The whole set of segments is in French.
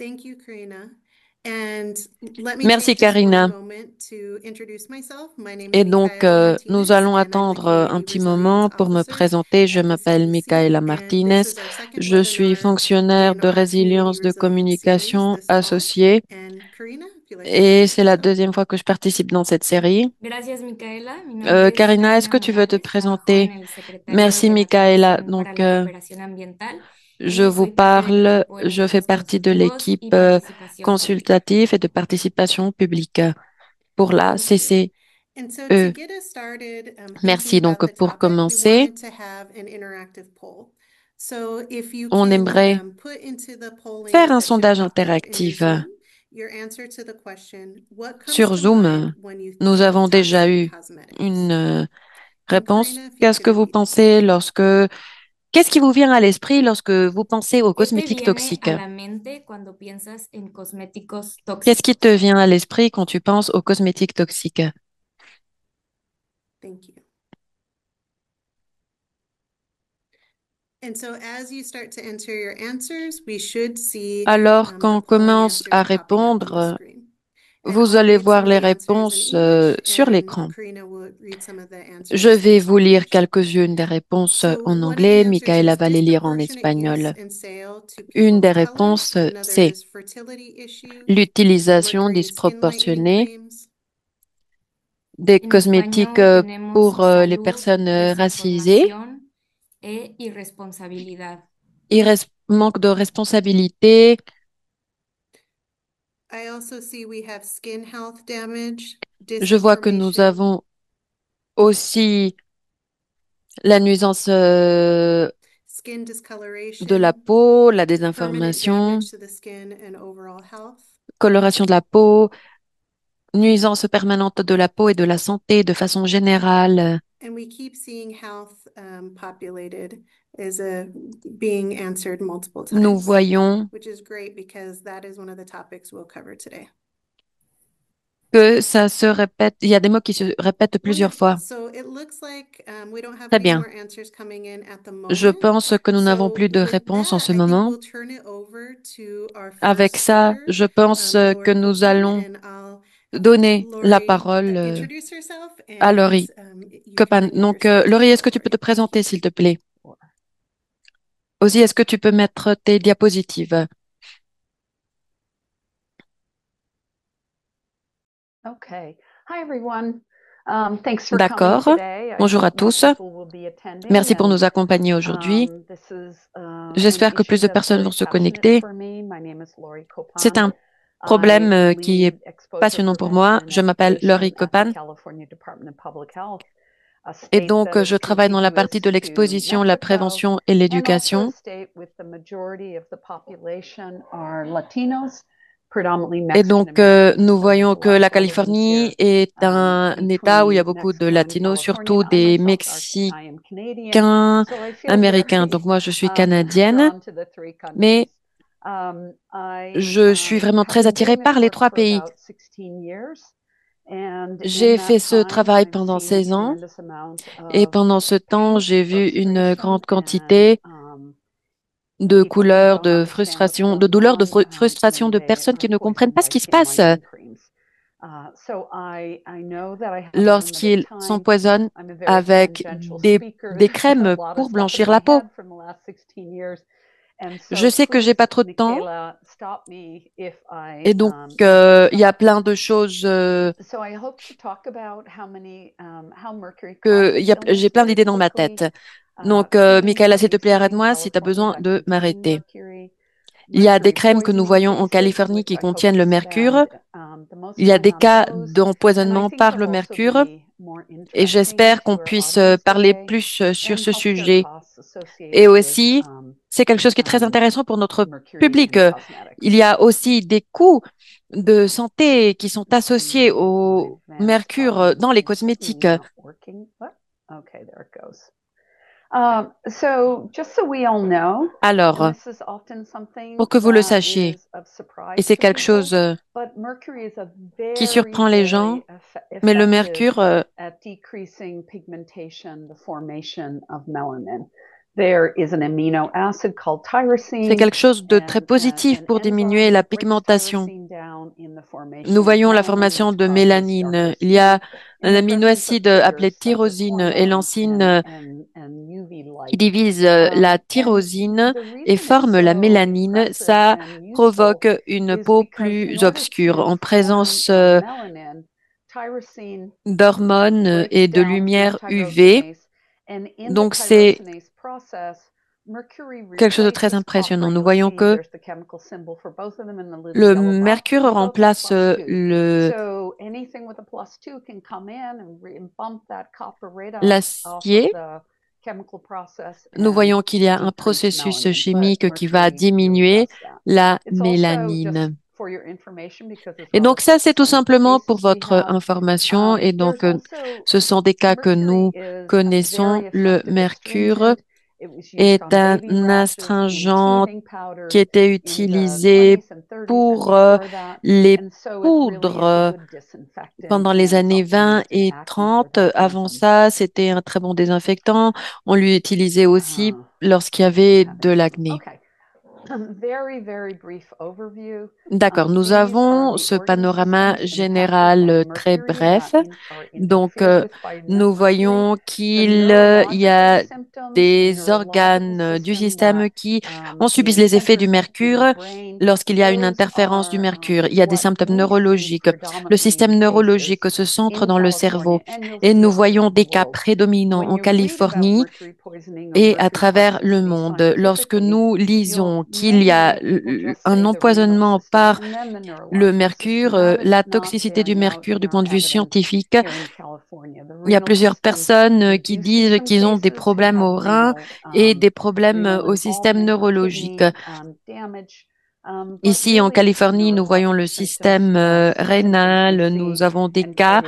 Thank you, Karina. And let me Merci take just one Karina. moment to introduce myself. My name is Et donc, Micaela nous Martinez, allons and I'm the attendre un Community petit Resilience moment pour me Officer présenter. Je at the m'appelle CDC, Micaela and this Martinez. is our second Je suis webinar fonctionnaire in de our Community résilience de Resilience series communication this fall. associée And Karina, if you'd like to et introduce c'est la yourself. deuxième fois que je participe dans cette série. Gracias, Micaela. Mi nombre es Karina, est-ce Karina que tu veux te Morales. Trabajo en présenter? el Secretariado Merci de la Micaela. Comisión Donc, para la Cooperación Ambiental je y vous soy parte del parle, equipo de je fais procesos partie de consultivos l'équipe y participación pública. consultative et de participation publique pour la Thank you. CCE. And so to get us started, thinking Merci. about Donc, the pour topic, we commencer, wanted to have an interactive poll. So if you on can aimerait put into the faire polling un that should sondage pop up in your interactif. Zoom, your answer to the question, what comes Sur to Zoom, mind when you nous think of avons déjà toxic eu une cosmetics? And réponse. Karina, if you Qu'est-ce could que vous repeat that. pensez qu'est-ce qui vous vient à l'esprit lorsque vous pensez aux ¿Qué te cosmétiques viene toxiques? a la mente cuando piensas en cosméticos Qu'est-ce qui te tóxicos? vient à l'esprit quand tu penses aux cosmétiques toxiques? Thank you. And so as you start to enter your answers, we should see Alors, quand the on polling commence à answers popping up on the répondre, screen. And vous I'll allez read some voir of les the answers in réponses English, sur and l'écran. Karina will read some of the Je answers in vais vous lire Spanish. quelques-unes des réponses So en one of the anglais. answers Michaela is va les lire en disproportionate use espagnol. and sale to Une people des of color. réponses, Another c'est is fertility issue, l'utilisation mercury and skin lightening disproportionnée creams. des En cosmétiques español tenemos pour les salud, personnes racisées, desinformación e irresponsabilidad. manque de responsabilité. I also see we have skin health damage, Je vois que nous disinformation, avons aussi la nuisance skin de la discoloration, peau, la permanent désinformation, damage to the skin and overall health. coloration de la peau, nuisance permanente de la peau et de la santé de façon générale. And we keep seeing health populated as being answered multiple Nous times, voyons which is great because that is one of the topics we'll cover today. que ça se répète, il y a des mots qui se répètent plusieurs Wonderful. fois. So it looks like we don't have Très any bien. more answers coming in at the Je moment. pense que nous n'avons So plus de with réponses en that, ce I think moment. we'll turn it over to our Avec first ça, speaker, je pense que Lori nous Copan, allons and I'll have donner la Lori parole introduce herself à and Laurie you can Copan. remove Donc, yourself to Laurie, est-ce flow, que tu peux te Lori. Thank you. présenter, s'il te plaît? Aussi, est-ce que tu peux mettre tes diapositives? Okay. Hi, everyone. Thanks for coming D'accord. today. I Bonjour à hope more tous. people will be attending. Merci pour And nous accompagner aujourd'hui. this is an J'espère que plus issue de that's personnes vont very se passionate connecter. for me. My name is Lori C'est Copan. un problème I qui est lead exposure passionnant pour moi. prevention and Je m'appelle Laurie education at the Copan California Department of Public Health, a et state donc that je is travaille dans la partie contiguous de to l'exposition, la Mexico, prévention et and also a l'éducation. state with the majority of the population are Latinos, predominantly Et Mexican donc, Americans. nous So there's a voyons que lot of la Origins Californie here est un État où il y a between beaucoup de Mexico and latinos, California. surtout And I des myself, I Mexicains am Canadian, so I feel américains. Donc, very moi, je suis canadienne, drawn to the three mais countries. I je suis vraiment have très been attirée doing this par les work trois for pays. about 16 years. And in J'ai that fait ce time, travail I've pendant seen a 16 ans tremendous amount et of pendant ce temps, pain, j'ai vu une frustration, grande and quantité de people who couleurs, don't de understand what's frustration, de going douleurs, de on frustration when de they personnes qui are ne comprennent poisoned pas ce by qui se skin passe lightening creams. So I know that I have a limited lorsqu'ils time. s'empoisonnent I'm a very avec tangential speaker. des There's a crèmes lot of pour stuff in blanchir my la peau. head from the last 16 years. And Je so sais que j'ai please, pas trop de temps Michaela, stop me if I et donc make il y things a up. plein de choses So I hope to talk about how mercury que causes j'ai illness plein very d'idées dans ma quickly. tête. Donc, Creams Michaela, that s'il we te plaît, see in arrête-moi si tu as California besoin that de contain m'arrêter. mercury. Il y a des Mercury crèmes que nous poisoning voyons en cases, Californie which qui I hope contiennent to le mercure. spend the most Il y a time des on cas those. And I d'empoisonnement think par they'll le also mercure be more et interesting j'espère to qu'on our puisse audience parler today, plus sur and ce healthcare sujet. costs Et associated with aussi, c'est quelque chose qui est très intéressant pour notre mercury public. in Il cosmetics. y a aussi des coûts de santé qui sont Let's associés see if my au advanced mercure dans audience les can help me cosmétiques. not working. What? Okay, there it goes. So just so we all know, and Alors, this is often something pour que vous le that sachiez, is of et surprise c'est to quelque people, chose but mercury is a qui very, surprend les gens, very mais le effective mercure, at decreasing pigmentation, the formation of melanin. There is an amino acid called C'est tyrosine, quelque chose de très and positif an pour diminuer enzyme la breaks pigmentation. tyrosine down in the formation Nous of voyons la melanin, formation which de causes mélanine. darker Il y a skin un in the presence of aminoacide appelé triggers such as tyrosine et hormones l'enzym and UV qui light. divise la And tyrosine the et reason it's forme la so mélanine. impressive Ça and useful provoque une is peau because in plus order obscure to en form présence melanin, tyrosine d'hormones et breaks de down through lumière UV. tyrosinase, and in the Donc, c'est tyrosinase process, mercury quelque chose de très replaces impressionnant. copper. Nous You'll voyons see que there's the chemical symbol for both of them in the little le yellow box. mercure We both have remplace +2. So anything with a +2 can come in and bump that copper right off of l'acier. the chemical process Nous and voyons qu'il y a un decrease processus melanin, but chimique qui va mercury really diminuer does that. la It's also just mélanine. for your information because as Et well donc as ça, with c'est tout some of the simplement pour cases we votre have, information. Et donc, there's also ce sont des cas que mercury nous is a connaissons. very Le effective mercure astringent. It was used est on un baby rashes in astringent teething qui powders était in the utilisé 20s and 30s and pour before that. les And so it really is a poudres good disinfectant pendant les and it's années often 20 used in et acne for 30. Avant acnism. ça, c'était un très bon désinfectant. On l'utilisait aussi lorsqu'il y I'm avait de having l'acné. okay. Very, very brief overview. D'accord, nous These are avons the ce organ panorama systems impacted général by très mercury bref. that are Donc, interfered with by nous mercury. voyons The qu'il y neurological a symptoms, des neurological organes du system système that qui en subissent les effets du centers up in mercure the brain, lorsqu'il y a une those interférence du are mercure. Il y a des what symptômes we see neurologiques. Le predominantly système in cases neurologique se centre in dans le California, cerveau and you'll et see nous it all voyons over the des cas world. prédominants When en you read about Californie mercury poisoning or et à mercury travers le toxicity monde. Lorsque scientifically, nous lisons qu'il y a people just un say the renal empoisonnement system par and then the le neurological mercure, system. That is la not toxicité du bearing out mercure du in our point de vue evidence scientifique, here in California. The il y a renal plusieurs system, personnes we qui do see disent some qu'ils ont des cases who problèmes have aux reins et des problèmes renal au système involvement or neurologique. kidney damage. But Ici, en really, it's the Californie, nous voyons le neurological symptoms, système symptoms we rénal. Nous see, avons des and cas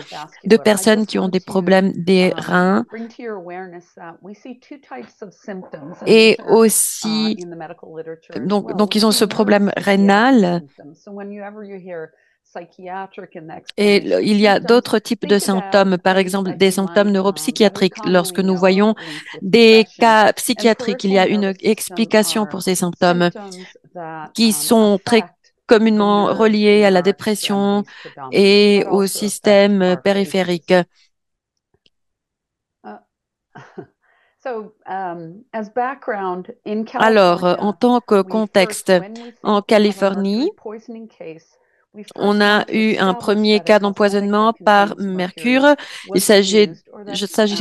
de cardiovascular. I personnes just qui ont want des to problèmes des reins bring to your awareness that we see two types of symptoms, and et these are aussi, in the medical literature as donc, well. donc We ils ont see ce problème neuropsychiatric rénal. symptoms. So whenever you hear psychiatric and the Et explanation of il y a symptoms, d'autres types de think about symptômes, par things exemple as des you symptômes might that we neuropsychiatriques. Lorsque commonly nous know voyons linked with des depression. cas And psychiatriques, il y peripheral a une nervous system explication pour are ces symptômes symptoms that qui sont très affect the communément nerves reliés in à la our dépression extremities predominantly, et but au also affect système our périphérique. faces. Uh, So, as background, in Alors, en California, tant que we contexte, first, when we en think we have a Californie, mercury poisoning case, we on first a want to eu un establish premier that a cas cosmetic that d'empoisonnement par contains mercury mercure. Il was s'agissait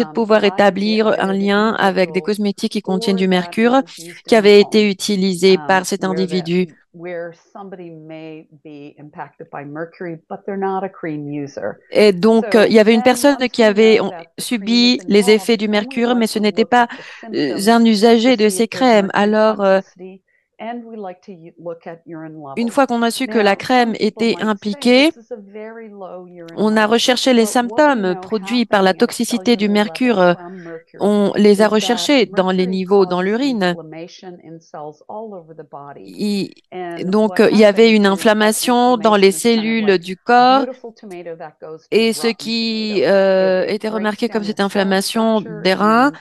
de pouvoir établir un by the lien avec des individual cosmétiques qui contiennent or du that it mercure was used qui in the avaient été home, utilisés par cet individu. where somebody may be impacted by mercury, but they're not a cream user. Et donc, So il y avait une then, personne once qui we avait know that the cream is subi les involved, effets du then we mercure, mais like ce to n'était look pas at the symptoms un to usager de see ces if there's crèmes. mercury Alors, toxicity, and we like to look at urine une levels. fois qu'on a su que la Now, some crème people était might say impliquée, this is a very low urine on a level, recherché les but what we symptômes know produits par la happening at a toxicité du cellular level mercure. from mercury On les a is that recherchés dans les mercury niveaux dans causes l'urine. inflammation in cells all over the body. Il- And Donc, what il y avait happens une is that inflammation dans les inflammation is kind of cellules like du a corps beautiful tomato that goes to a et ce rotten qui tomato. It était breaks remarqué comme down the cette cell inflammation structure des reins.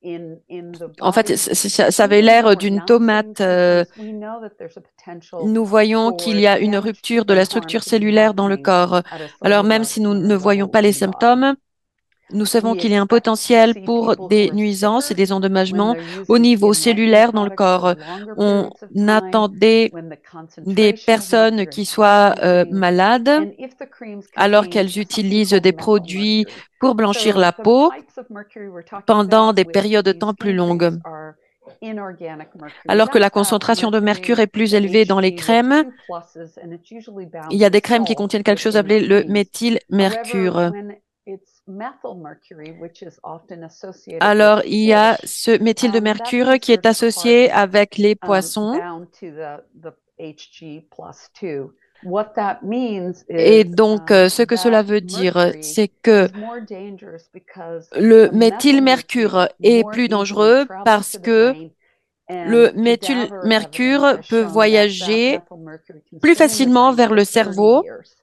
in the En fait, body, ça avait even l'air though we're d'une not seeing tomate. symptoms, we know that there's a potential Nous voyons qu'il for y a une damage rupture de and la harm structure to be cellulaire dans le happening corps. at a Alors, même si nous ne voyons level pas les in the body. symptômes, nous savons We qu'il y a un expect to potentiel see pour people who des are nuisances et sicker des when endommagements they're au using niveau skin whitening cellulaire dans le products for corps. longer On periods of time, attendait when the des concentration of personnes mercury qui is high soient in creams, malades and if the creams alors contain qu'elles something utilisent called des produits methylmercury. pour blanchir So la the peau types of mercury we're talking pendant about des with périodes de these temps plus skin creams longues. are inorganic mercury. Alors que la That's that concentration de mercure mercury, est plus the élevée dans les Hg with crèmes, two pluses, and it's usually il bound y a to des crèmes qui salt contiennent quelque chose within the appelé le creams. However, méthylmercure. when it's methylmercury, which is often associated with Alors, il y a fish, ce méthyle de that mercure means qui est there's a associé carbon avec les poissons. bound to the Hg plus 2. What that means Et is donc, ce que cela that veut dire, mercury c'est que is more dangerous because le the methylmercury méthylmercure is est more plus easily dangereux traveled parce to the que brain, and le cadaver evidence méthylmercure has peut shown that that voyager methylmercury can plus stay in the facilement brain vers for le 30 cerveau. years.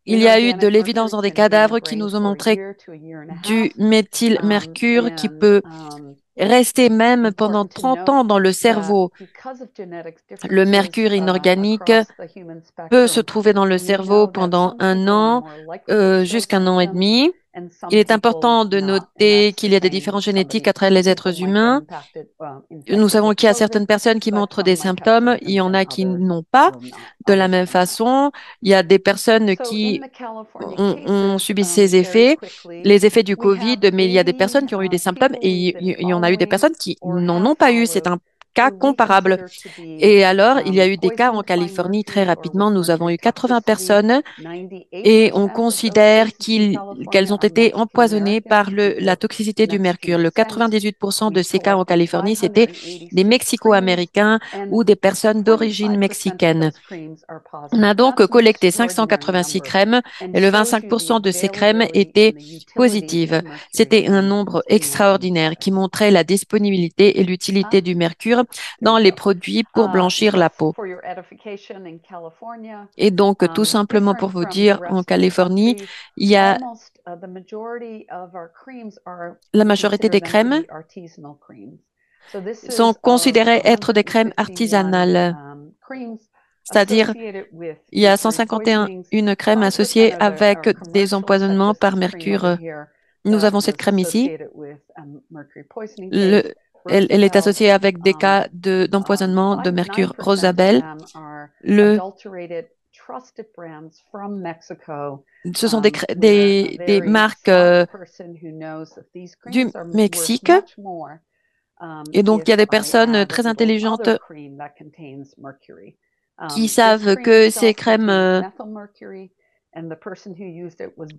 Il y a eu de Inorganic l'évidence mercury dans des can be in the cadavres qui brain nous ont for a montré year to a year and a half. du méthylmercure qui peut rester même pendant 30 ans dans le cerveau. Le mercure inorganique peut se trouver dans le cerveau pendant 1 an, jusqu'à 1 an et demi. Il est important de noter qu'il y a des différences génétiques à travers les êtres humains. Nous savons qu'il y a certaines personnes qui montrent des symptômes, il y en a qui n'ont pas. De la même façon, il y a des personnes qui ont subi ces effets, les effets du Covid, mais il y a des personnes qui ont eu des symptômes et il y en a eu des personnes qui n'en ont pas eu. C'est un cas comparable. Et alors, il y a eu des cas en Californie très rapidement. Nous avons eu 80 personnes et on considère qu'elles ont été empoisonnées par la toxicité du mercure. Le 98% de ces cas en Californie, c'était des Mexico-Américains ou des personnes d'origine mexicaine. On a donc collecté 586 crèmes et le 25% de ces crèmes étaient positives. C'était un nombre extraordinaire qui montrait la disponibilité et l'utilité du mercure dans les produits pour blanchir la peau. Et donc, tout simplement pour vous dire, en Californie, il y a la majorité des crèmes sont considérées être des crèmes artisanales. C'est-à-dire, il y a 151 crèmes associées avec des empoisonnements par mercure. Nous avons cette crème ici. Elle est associée avec des cas d'empoisonnement de mercure Rosabelle. Ce sont des marques du Mexique. Et donc, il y a des personnes très intelligentes qui savent que ces crèmes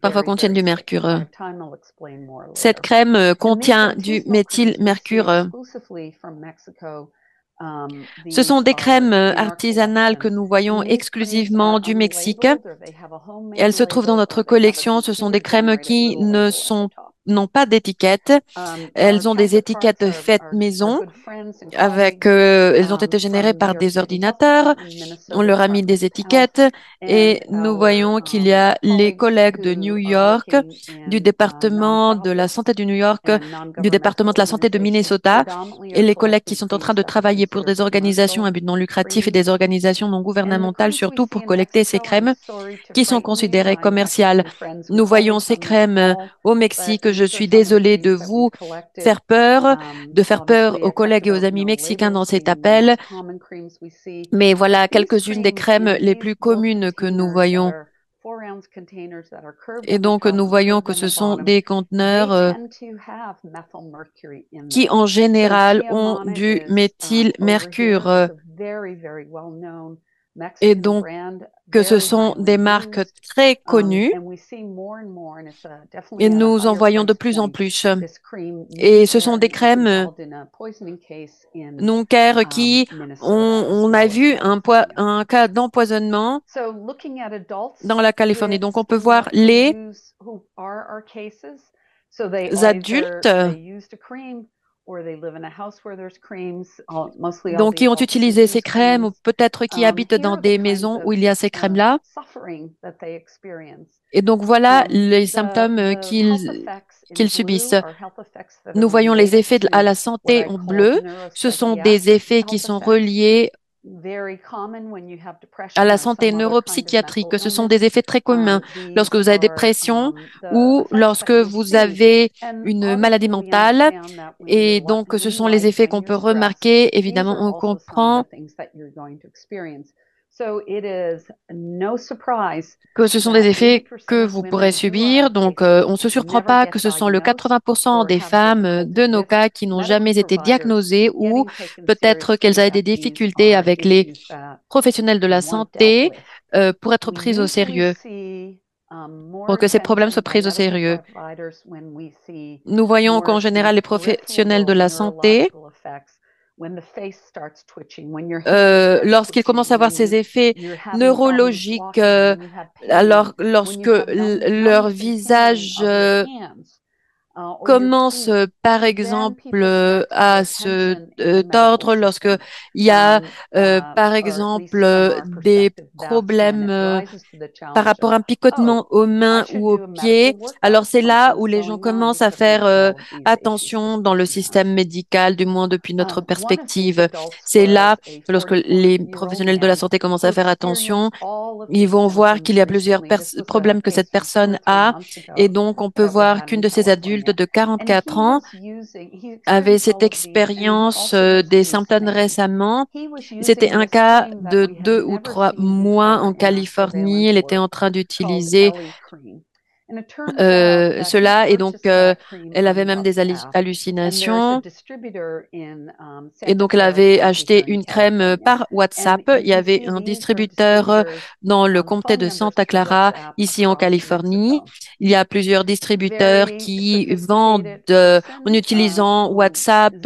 parfois contiennent du mercure. Cette crème contient du méthylmercure. Ce sont des crèmes artisanales que nous voyons exclusivement du Mexique. Elles se trouvent dans notre collection. Ce sont des crèmes qui n'ont pas d'étiquette. Elles ont des étiquettes faites maison. Elles ont été générées par des ordinateurs. On leur a mis des étiquettes et nous voyons qu'il y a les collègues de New York, du département de la santé de New York, du département de la santé de Minnesota et les collègues qui sont en train de travailler pour des organisations à but non lucratif et des organisations non gouvernementales, surtout pour collecter ces crèmes qui sont considérées commerciales. Nous voyons ces crèmes au Mexique. Je suis désolée de vous faire peur, de faire peur aux collègues et aux amis mexicains dans cet appel. Mais voilà quelques-unes des crèmes les plus communes que nous voyons. Et donc, nous voyons que ce sont des conteneurs qui, en général, ont du méthylmercure. Et donc, que ce sont des marques très connues et nous en voyons de plus en plus. Et ce sont des crèmes Nunker qui, on a vu un cas d'empoisonnement dans la Californie. Donc, on peut voir les adultes donc qui ont utilisé ces crèmes ou peut-être qui habitent dans des maisons où il y a ces crèmes-là. Et donc voilà les symptômes qu'ils subissent. Nous voyons les effets à la santé en bleu. Ce sont des effets qui sont reliés à la santé neuropsychiatrique. Ce sont des effets très communs lorsque vous avez des dépression ou lorsque vous avez une maladie mentale. Et donc, ce sont les effets qu'on peut remarquer. Évidemment, on comprend que ce sont des effets que vous pourrez subir. Donc, on ne se surprend pas que ce sont le 80% des femmes de nos cas qui n'ont jamais été diagnosées ou peut-être qu'elles aient des difficultés avec les professionnels de la santé pour être prises au sérieux, pour que ces problèmes soient pris au sérieux. Nous voyons qu'en général, les professionnels de la santé lorsqu'ils commencent à avoir ces effets neurologiques, alors lorsque leur visage commence par exemple à se tordre lorsque il y a par exemple des problèmes par rapport à un picotement aux mains ou aux pieds. Alors c'est là où les gens commencent à faire attention dans le système médical, du moins depuis notre perspective. C'est là, lorsque les professionnels de la santé commencent à faire attention, ils vont voir qu'il y a plusieurs problèmes que cette personne a. Et donc, on peut voir qu'une de ces adultes de 44 ans avait cette expérience des symptômes récemment. C'était un cas de 2 ou 3 mois en Californie. Elle était en train d'utiliser cela et donc elle avait même des hallucinations et donc elle avait acheté une crème par WhatsApp. Il y avait un distributeur dans le comté de Santa Clara, ici en Californie. Il y a plusieurs distributeurs qui vendent en utilisant WhatsApp.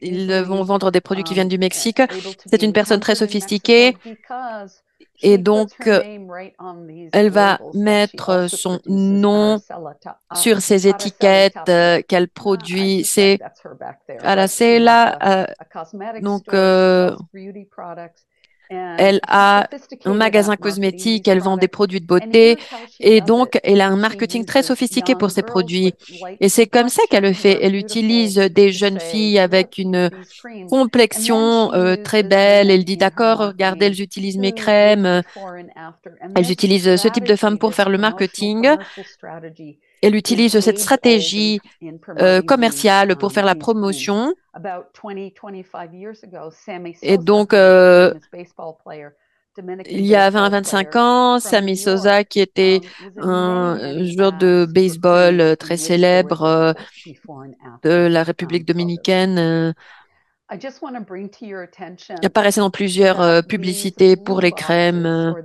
Ils vont vendre des produits qui viennent du Mexique. C'est une personne très sophistiquée et donc elle va mettre son nom sur ces étiquettes qu'elle produit. C'est là, donc elle a un magasin cosmétique, elle vend des produits de beauté et donc elle a un marketing très sophistiqué pour ses produits. Et c'est comme ça qu'elle le fait. Elle utilise des jeunes filles avec une complexion très belle. Elle dit d'accord, regardez, elles utilisent mes crèmes. Elles utilisent ce type de femmes pour faire le marketing. Elle utilise cette stratégie commerciale pour faire la promotion. Et donc, il y a 20 à 25 ans, Sammy Sosa, qui était un joueur de baseball très célèbre de la République dominicaine, apparaissait dans plusieurs publicités pour les crèmes.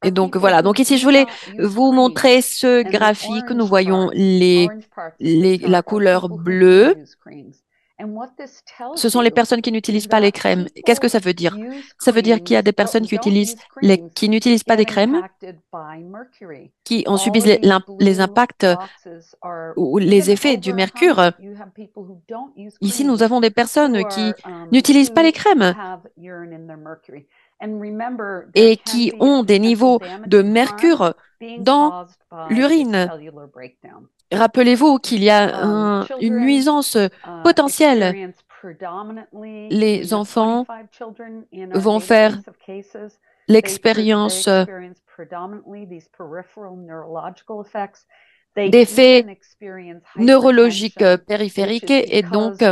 Et donc voilà, donc ici je voulais vous montrer ce graphique. Nous voyons la couleur bleue. Ce sont les personnes qui n'utilisent pas les crèmes. Qu'est-ce que ça veut dire? Ça veut dire qu'il y a des personnes qui n'utilisent pas des crèmes, qui en subissent les impacts ou les effets du mercure. Ici, nous avons des personnes qui n'utilisent pas les crèmes et qui ont des niveaux de mercure dans l'urine. Rappelez-vous qu'il y a une nuisance potentielle. Les enfants vont faire l'expérience d'effets neurologiques périphériques et donc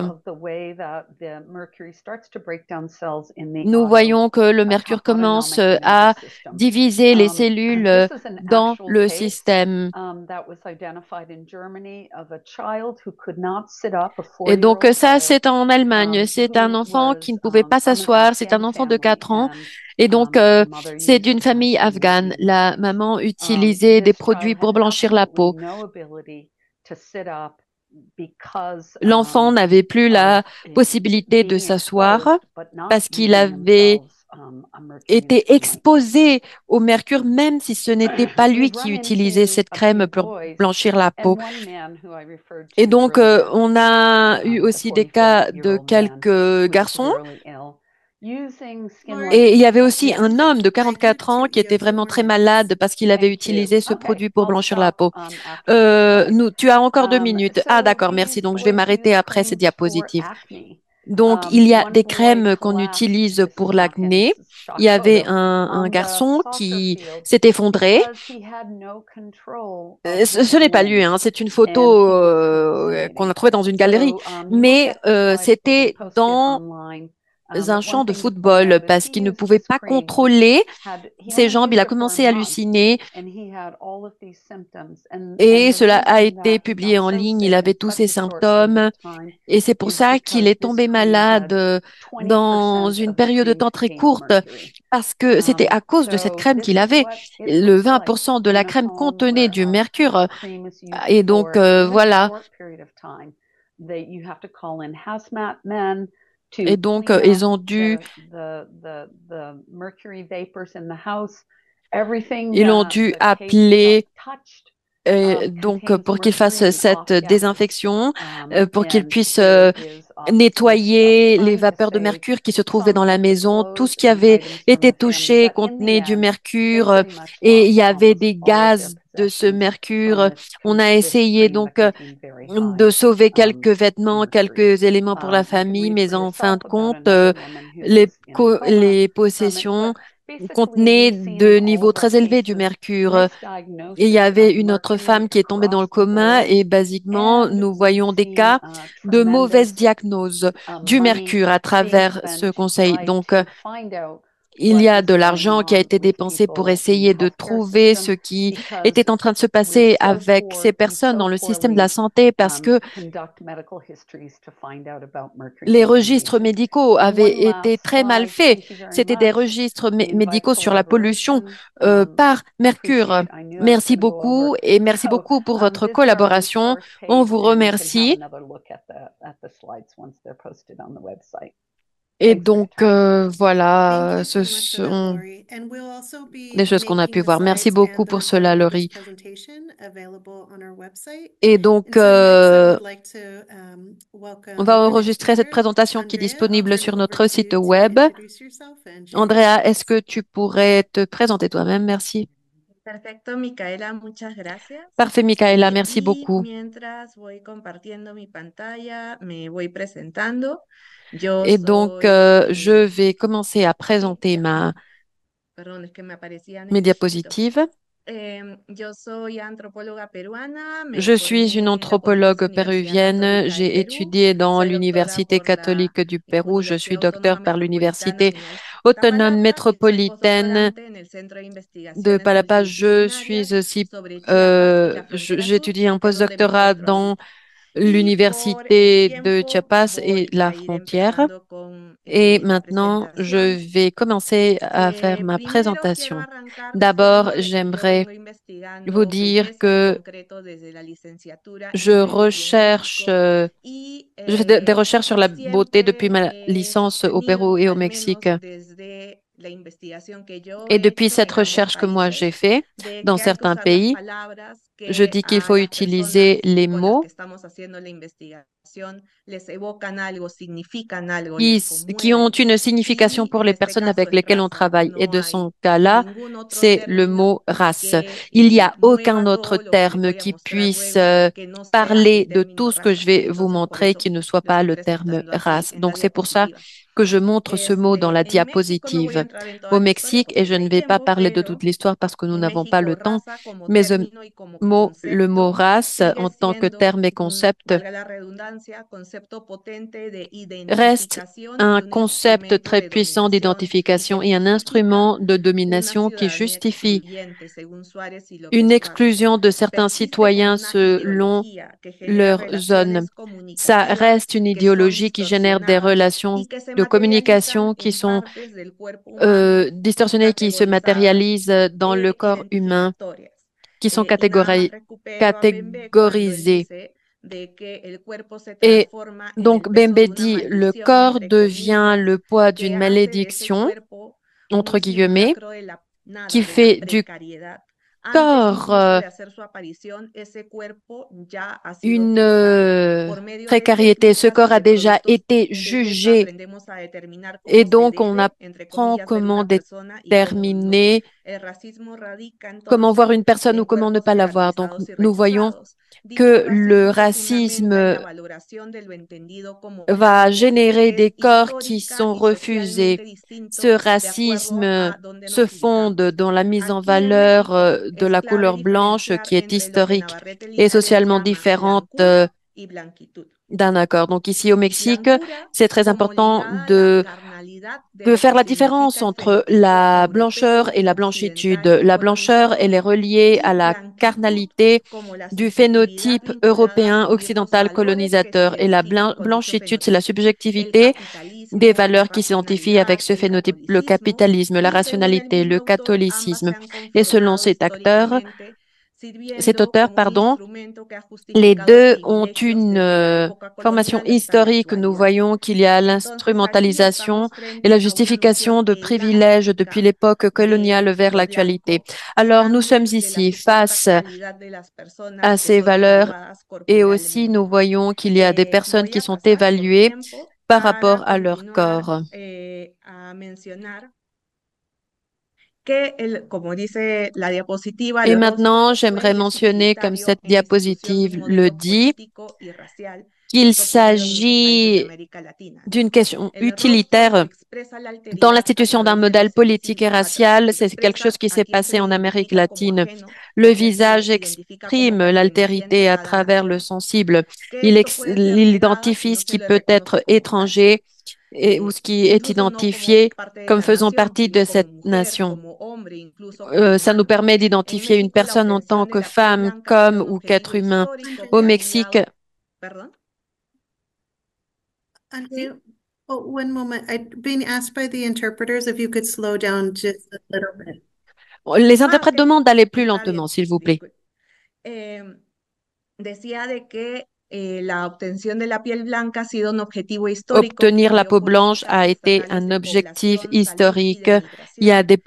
nous voyons que le mercure commence à diviser les cellules dans le système. Et donc ça, c'est en Allemagne. C'est un enfant qui ne pouvait pas s'asseoir. C'est un enfant de 4 ans. Et donc, c'est d'une famille afghane. La maman utilisait des produits pour blanchir la peau. L'enfant n'avait plus la possibilité de s'asseoir parce qu'il avait été exposé au mercure, même si ce n'était pas lui qui utilisait cette crème pour blanchir la peau. Et donc, on a eu aussi des cas de quelques garçons. Et il y avait aussi un homme de 44 ans qui était vraiment très malade parce qu'il avait utilisé ce produit pour blanchir la peau. Tu as encore 2 minutes. Ah, d'accord, merci. Donc, je vais m'arrêter après ces diapositives. Donc, il y a des crèmes qu'on utilise pour l'acné. Il y avait un garçon qui s'est effondré. Ce n'est pas lui, hein, c'est une photo qu'on a trouvée dans une galerie, mais c'était dans un champ de football parce qu'il ne pouvait pas contrôler ses jambes. Il a commencé à halluciner et cela a été publié en ligne. Il avait tous ces symptômes et c'est pour ça qu'il est tombé malade dans une période de temps très courte parce que c'était à cause de cette crème qu'il avait. Le 20% de la crème contenait du mercure et donc voilà. Et donc, ils ont dû appeler Donc, contains pour qu'il fasse mercury cette off gas. désinfection, pour qu'il And puisse there is was nettoyer les finding to vapeurs de say mercure qui se trouvaient some dans la of the maison. Tout ce clothes qui and avait items from été the family, touché but in the contenait du end, they mercure pretty much et il lost y avait almost des all of their gaz de ce possessions from mercure. On a this essayé screen donc that became very high de sauver quelques vêtements, mercury. quelques éléments pour la You can famille, read mais for en fin yourself de about compte, another woman who was in a coma les from it, possessions but basically contenaient we've seen in de all niveaux of our très élevés du cases mercure. Et il y misdiagnosis avait of une autre mercury femme qui est tombée dans le across the coma board, et basiquement, and nous we've voyons des seen cas de mauvaise tremendous diagnose du money mercure à being travers spent ce to conseil. try Donc, to find out il what y a is de going l'argent qui a on été with dépensé pour people in the essayer de healthcare trouver system ce qui because était en train de se we're passer so avec ces poor, we personnes so dans le système de la poorly santé parce que conduct medical histories to find out about mercury les registres contamination. médicaux And one avaient été last très mal slide, faits. thank you very C'était des much. registres We invite médicaux sur la pollution collaboration. par mercure. Appreciate, I knew I was Merci going to go over. beaucoup et merci So beaucoup pour votre this is our collaboration. resource On page, vous and you can have remercie. another look at the slides once they're posted on the website. Et Thanks for your donc, time. Thank voilà, you ce so much for that, sont Lori. And we'll also des be choses qu'on a making pu the voir. Merci slides beaucoup and the pour cela, recording of this Laurie. presentation available on our website. Et donc, And so next, I would like to on va welcome our next enregistrer cette speaker, présentation qui est Andrea. I'll disponible turn it sur over notre to site you to web. introduce yourself and share your Andrea, est-ce slides. que tu pourrais te présenter toi-même? Merci. Perfecto, Micaela, muchas gracias. Parfait, Michaela, merci Y beaucoup. mientras voy compartiendo mi pantalla, me voy presentando. Yo Et donc, soy, je vais commencer à sí, présenter ya. Perdón, es que me aparecían mes estos chiquitos. diapositives. Yo soy antropóloga peruana, me Je suis une formé en la Pontificia anthropologue Universidad Católica péruvienne. del J'ai Perú. étudié dans Soy doctora l'Université por la catholique du Pérou. Je suis Universidad docteur Autónoma par Metropolitana l'Université Aníbal autonome Tapalapa y soy métropolitaine postdoctorante en el Centro de de Investigaciones Palapa. Je Multidisciplinarias suis aussi, sobre Chiapas y la frontera sur, j'étudie un que es donde me postdoctorat encuentro dans ahorita. Y por el l'Université de tiempo Chiapas et voy la a ir frontière. empezando con Et la maintenant, je presentación. vais commencer à faire ma Primero quiero présentation. arrancar D'abord, diciendo de que yo j'aimerais vengo vous investigando dire belleza, en que concreto desde la licenciatura je en Perú y en recherche, México, y je fais des recherches sur la beauté depuis siempre ma he licence au sostenido, Pérou et au al Mexique. menos desde la investigación que yo Et he depuis hecho cette en ambos recherche que moi países, j'ai fait de dans que hay que certains usar las pays, palabras je que dis qu'il a faut las utiliser personas les con las que mots estamos haciendo la investigación les evocan algo, significan algo, qui, les qui ont conmueven. une signification Y pour en les este personnes caso avec es lesquelles on raza, travaille. Et no de son hay cas-là, ningún otro c'est le término mot race. que Il n'y a aucun mueva autre todo lo que les terme voy a qui mostrar puisse luego que no sea parler el de término tout ce que raza. je vais vous Entonces, por montrer eso qui ne soit lo pas estoy le terme presentando así race. en la Donc, c'est pour ça diapositiva. que je montre ce mot dans la En México no voy a diapositive. entrar en Au toda la historia Mexique, et porque je no ne hay vais pas tiempo, parler de toute pero l'histoire parce que nous en n'avons pas México le temps, raza como mais término y como le mot concepto race sigue en tant que siendo, terme et concept valga la redundancia, concepto potente de reste identificación un y un concept instrumento très de puissant dominación y d'identification que et un justifica instrument de una domination qui ciudadanía justifie excluyente, según Suárez y une López Ramos. exclusion de certains Persiste como citoyens una selon ideología que genera leur zone. relaciones Ça comunicativas reste une que son idéologie qui génère des distorsionadas relations y que se de communication materializan qui en sont partes del cuerpo humano distorsionnées, qui se categorizadas matérialisent dans le e corps humain, identificatorias. qui sont Y nada más recupero a Bembe cuando él catégorisées. dice de que el cuerpo se Et transforma en donc, el peso Bembe de una dit, le maldición, corps entre devient comillas, le poids que d'une hace de ese malédiction, cuerpo entre un guillemets, simulacro de la qui nada, de la fait du precariedad. Antes corps incluso de hacer su aparición, ese cuerpo ya ha sido une juzgado por medio de précarité. Ce técnicas corps y a de déjà productos. été Entonces jugé aprendemos a determinar et cómo se donc on debe, entre apprend comillas, ver comment una persona y cómo no. déterminer El racismo radica comment voir entonces une personne ou en comment ne cuerpos pas la voir. Donc, jerarquizados y nous voyons rechazados. Dicho que le racismo se fundamenta en racisme la valoración de lo entendido como va blanco, générer que des es corps qui histórica sont y refusés. socialmente distinto Ce de acuerdo racisme a donde se nos fonde ubicamos. dans la mise en Aquí en valeur México de es la clave couleur blanche diferenciar qui est entre lo que historique Navarrete et Linares socialement llama différente blancura y blanquitud. d'un accord. Donc ici au Mexique, Blancura c'est très como important ligada a la carnalidad de de lo faire que la différence significa el entre fenotipo la blancheur europeo et la u blanchitude. occidental La blancheur, elle colonizador est reliée à y la blanquitud carnalité como la du subjetividad phénotype vinculada a européen ciertos occidental valores que se colonisateur. Et la identifican con dicho blanchitude, c'est la fenotipo. El subjectivité des capitalismo, la valeurs qui s'identifient avec racionalidad, ce el phénotype, le catolicismo capitalisme, la y según el rationalité, mismo le autor, ambas catholicisme. se han Et selon conformado cet acteur, históricamente sirviendo como un pardon, instrumento que ha les justificado deux ont privilegios une desde la época formation colonial hasta la historique. Nous actualidad. voyons qu'il y a Entonces, aquí l'instrumentalisation estamos et la frente a una justification noción de privilèges depuis hegemónica l'époque coloniale del vers pueblo l'actualité. blanco Alors, nous sommes y de la ici supuesta face calidad de las à personas que ces son valeurs evaluadas et aussi nous corporalmente. voyons qu'il y a des personnes Voy qui a sont pasar por évaluées tiempo par rapport para à leur continuar corps. a mencionar que, como dice la diapositiva, Et le rostro maintenant, j'aimerais fue y es mentionner, comme utilitario cette en la institución de diapositive un le modelo dit, político y racial qu'il visto primero en muchos países de s'agit América Latina, ¿no? d'une question El rostro utilitaire expresa la dans alteridad a l'institution d'un través de lo modèle politique et sencillo, racial. C'est quelque chose expresa qui a s'est quien se passé le en Amérique identifica como latine. ajeno, Le o sea, se le visage identifica como exprime perteneciente l'altérité a à cada travers le nación, sensible. que esto puede ser Il negado si identifie no ce se qui le peut être reconoce como tal, étranger ou ce qui est incluso no como identifié parte de comme la faisant nación, partie sino de como cette mujer, nation. como hombre, incluso como Ça nous humano. permet En d'identifier une México, la personne en tant obtención de que la piel femme, blanca ha comme sido un ou qu'être objetivo humain. histórico Au que ha Mexique, generado, perdón, Andrea, ¿sí? oh, one moment. I'm being asked by the interpreters if you could slow down just a little bit. les Ah, interprètes ok, demandent d'aller plus está lentement, bien, s'il vous plaît. disculpe. Decía de que la obtención de la piel blanca ha sido un objetivo histórico Obtenir por la peau blanche geopolíticas a été estatales un de objectif población, salud y historique. de Il y a migración, des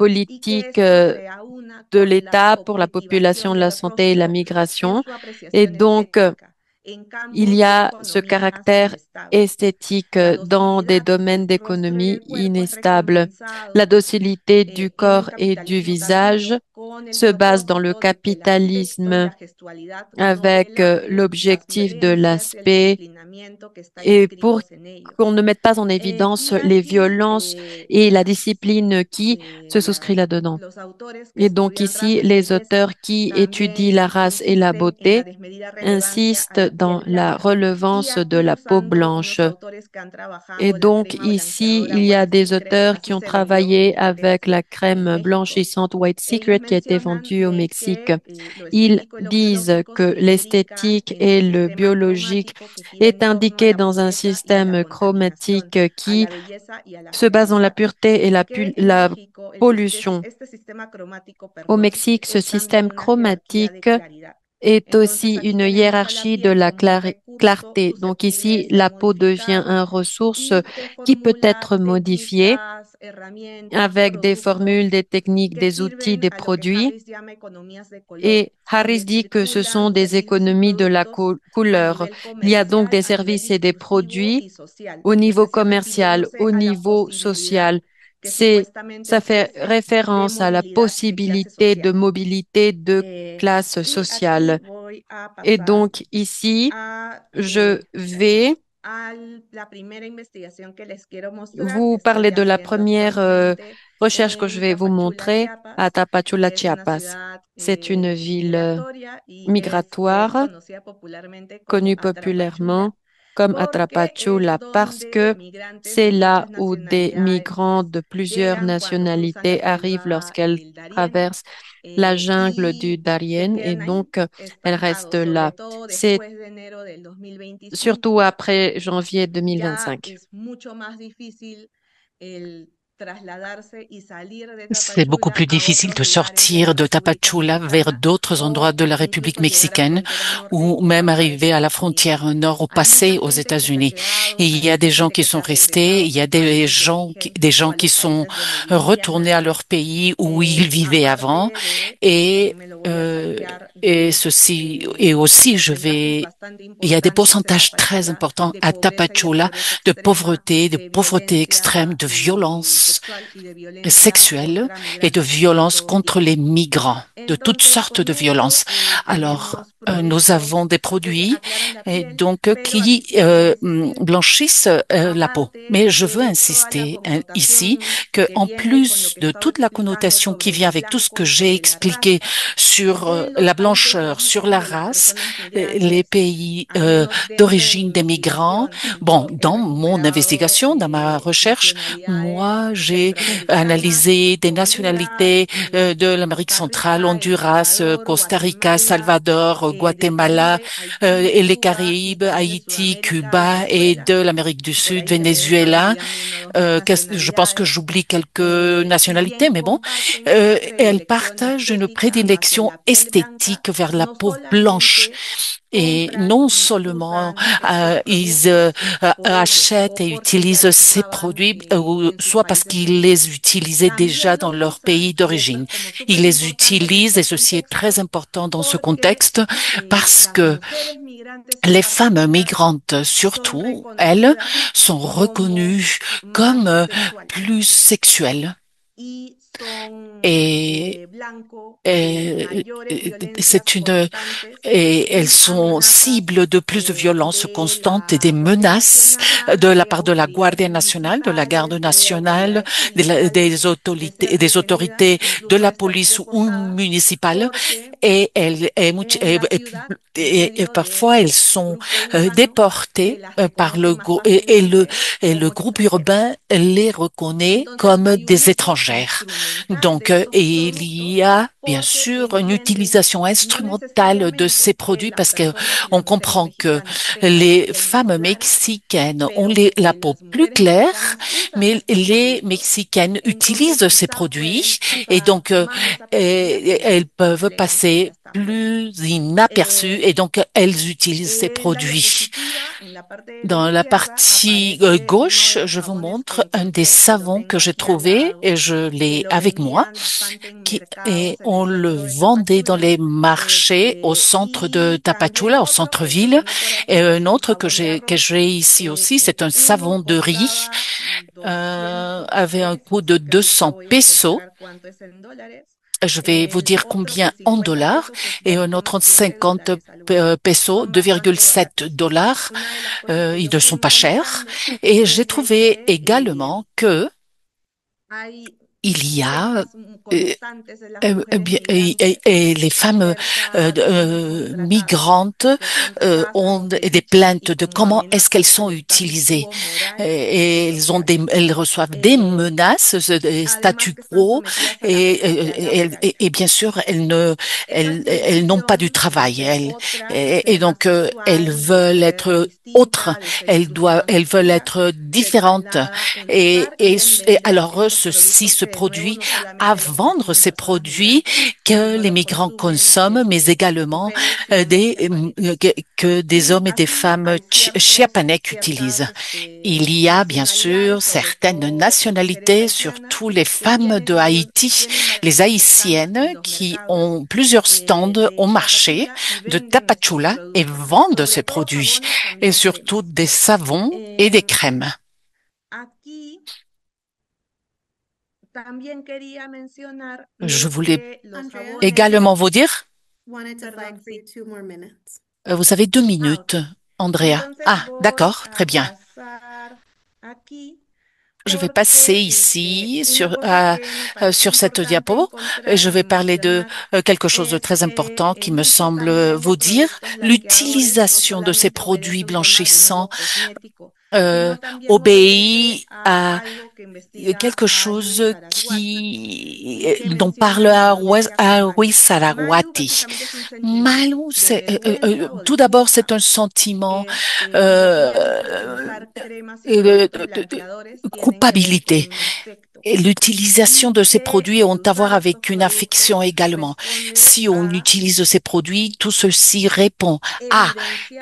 y que politiques esto se aúna de con la l'État pour la population, objetivación la del santé et la rostro en migration. su Et apreciación donc, estética en il campos y de a ce economías caractère inestables. esthétique La dans des docilidad domaines del rostro y d'économie del cuerpo es inestables. La recompensado docilité du en un corps et du capitalismo visage tardío con el se base dans le propósito de que el aspecto y capitalisme la gestualidad no avec delaten las l'objectif de violencias y el l'aspect disciplinamiento que está et pour inscritos en qu'on ellos. ne mette pas en évidence Y les aquí violences et la discipline qui se souscrit là-dedans. los autores que Et donc estudian ici, raza y les belleza auteurs qui étudient también la race et la insisten en la beauté desmedida relevancia a insistent la dans piel la blanca. Y relevance de aquí la peau usando blanche. unos autores que han Et trabajado la donc crema ici, blanqueadora il y a White des Secret, auteurs qui así ont se vendió en travaillé avec bodegas la en crème México. blanchissante White Ellos Secret qui a été mencionan vendue au Mexique. que lo Ils estético y lo disent biológico que se ubica l'esthétique en un et le sistema biologique cromático que gira est en torno a indiqué la dans un pureza y a la système contaminación, chromatique a qui la belleza y a la se base dans la feminidad. pureté et Que en la México pollution. este sistema cromático, Au perdón, Mexique, ce es también système una jerarquía de chromatique claridad. est Entonces aussi aquí une tenemos a la hiérarchie de piel la como un recurso clarté. Donc susceptible de ici, ser la peau devient modificado une ressource y que qui peut formula être modifiée técnicas, herramientas, avec des formules, productos des techniques, que des outils, sirven des a lo que produits. Harris llama economías de color, Et donde Harris dit que ce sont circulan des servicios y économies de la productos a couleur. nivel Il y a donc comercial, des a nivel services et des discursivo produits y social, au es niveau decir, commercial, refiriéndose au a la niveau posibilidad social. que Ça supuestamente fait ofrecen de référence à la movilidad de clase possibilité de social. mobilité de classe Y aquí sociale. voy a Et pasar donc ici, a je vais la primera investigación que les quiero mostrar, que vous estoy parler de la haciendo première actualmente recherche que je en vais vous Tapachula, montrer à Chiapas, Tapachula, que es una Chiapas. ciudad C'est une ville migratoria y es migratoire conocida popularmente como connue Atrapachula, populairement comme porque es Atrapachula parce donde que migrantes c'est de là muchas où des migrants nacionalidades de plusieurs llegan cuando cruzan la nationalités arrivent selva lorsqu'elles del Darién traversent la jungle du y se Darien et quedan ahí donc elles restent estancados, sobre là. todo C'est después de enero del surtout 2025. après janvier Ya 2025. es mucho más difícil el trasladarse y salir de C'est beaucoup Tapachula plus a difficile otros de lugares de la sortir de República Tapachula vers Mexicana d'autres endroits o de la République incluso llegar a la mexicaine frontera norte ou y même bajar a arriver à la Estados Unidos. frontière nord ou Hay mucha passer aux gente que se ha États-Unis. quedado, Et il y hay a des gens gente qui que se sont ha restés, regresado a il y sus a des países de gens, origen des o gens a qui los sont países donde vivían retournés à antes. leur pays où ils vivaient avant. Aparte de, Et, también me lo voy a saltear, et de ceci, et aussi porcentajes bastante il y a des importantes en pourcentages très Tapachula importants de à pobreza y de Tapachula pobreza extrema, de de pauvreté extrême, violencia de violence sexual y de violencia sexuelle contra et de migrantes de violence todo contre tipo. les migrants, de toutes Entonces, sortes con de esto violences. Alors, tenemos nous avons productos des que produits aclaran la et piel, donc pero aquí qui sí quiero insistir, blanchissent la peau. aparte Mais je veux de toda la insister ici connotación que que en viene con lo plus que de estaba toute la explicando connotation qui sobre vient el avec tout ce que blanco, j'ai sobre la expliqué raza, sur en los la países de blancheur, sur origen la de las race, personas les migrantes, pays al menos dentro de mi d'origine des migrants. investigación, Bon, yo he dans mon recuperado investigation, dans ma recherche, nacionalidades moi, j'ai centroamericanas, analysé des Honduras, nationalités de l'Amérique Costa centrale, Rica, El Honduras, Salvador, Costa Rica, Guatemala, Salvador, Guatemala, et les Caraïbes, Haïti, Cuba et de l'Amérique du Sud, Venezuela. Je pense que j'oublie quelques nationalités, mais bon. Elles partagent une prédilection esthétique vers la peau blanche. Et non seulement ils achètent et utilisent ces produits, soit parce qu'ils les utilisaient déjà dans leur pays d'origine. Ils les utilisent, et ceci est très important dans ce contexte, parce que les femmes migrantes, surtout, elles, sont reconnues comme plus sexuelles. Et elles sont cibles de plus de violences constantes et des menaces de la part de la Guardia Nacional, de la Garde nationale, des autorités de la police ou municipale. Et parfois elles sont déportées par le groupe urbain les reconnaît comme des étrangères. Donc, il y a bien sûr une utilisation instrumentale de ces produits parce que on comprend que les femmes mexicaines ont la peau plus claire, mais les Mexicaines utilisent ces produits et donc elles peuvent passer plus inaperçues et donc elles utilisent ces produits. Dans la partie gauche, je vous montre un des savons que j'ai trouvé et je l'ai avec moi. Et on le vendait dans les marchés au centre de Tapachula, au centre-ville. Et un autre que j'ai ici aussi, c'est un savon de riz, avait un coût de 200 pesos. Je vais vous dire combien en dollars et un autre 50 pesos, 2,7 $. Ils ne sont pas chers. Et j'ai trouvé également que il y a et les femmes migrantes ont des plaintes de comment est-ce qu'elles sont utilisées. Et elles reçoivent des menaces, des statu quo, et bien sûr elles n'ont pas du travail. Et donc elles veulent être autres, elles veulent être différentes. Et alors ceci se produit à vendre ces produits que les migrants consomment, mais également que des hommes et des femmes chiapanèques utilisent. Il y a bien sûr certaines nationalités, surtout les femmes de Haïti, les Haïtiennes qui ont plusieurs stands au marché de Tapachula et vendent ces produits, et surtout des savons et des crèmes. Je voulais également vous dire, vous avez 2 minutes, Andrea. Ah, d'accord, très bien. Je vais passer ici sur cette diapo et je vais parler de quelque chose de très important qui me semble vous dire. L'utilisation de ces produits blanchissants obéit à quelque chose dont parle à Ruiz Zaragoati. Malou, tout d'abord, c'est un sentiment culpabilité. Et l'utilisation de ces produits ont à voir avec une affection également. Si on utilise ces produits, tout ceci répond à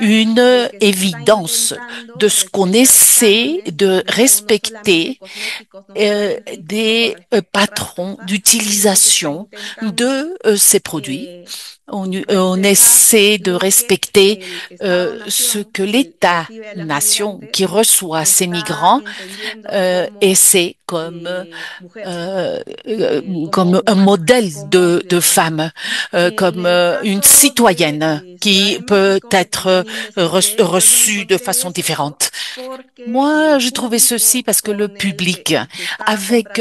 une évidence de ce qu'on essaie de respecter des patrons d'utilisation de ces produits. On essaie de respecter ce que l'État-nation qui reçoit ces migrants essaie comme un modèle de femme, comme une citoyenne qui peut être reçue de façon différente. Moi, j'ai trouvé ceci parce que le public avec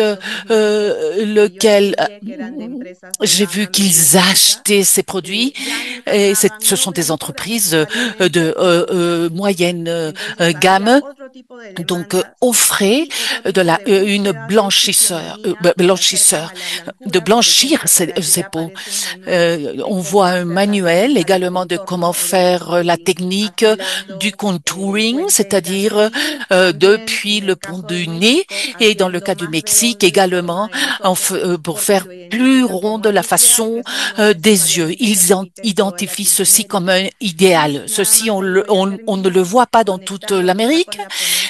lequel j'ai vu qu'ils achetaient ces produits, et ce sont des entreprises de moyenne gamme, Donc, offrez une blanchisseur, de blanchir ces peaux. On voit un manuel également de comment faire la technique du contouring, c'est-à-dire depuis le pont du nez, et dans le cas du Mexique également pour faire plus ronde la façon des yeux. Ils identifient ceci comme un idéal. Ceci, on ne le voit pas dans toute l'Amérique,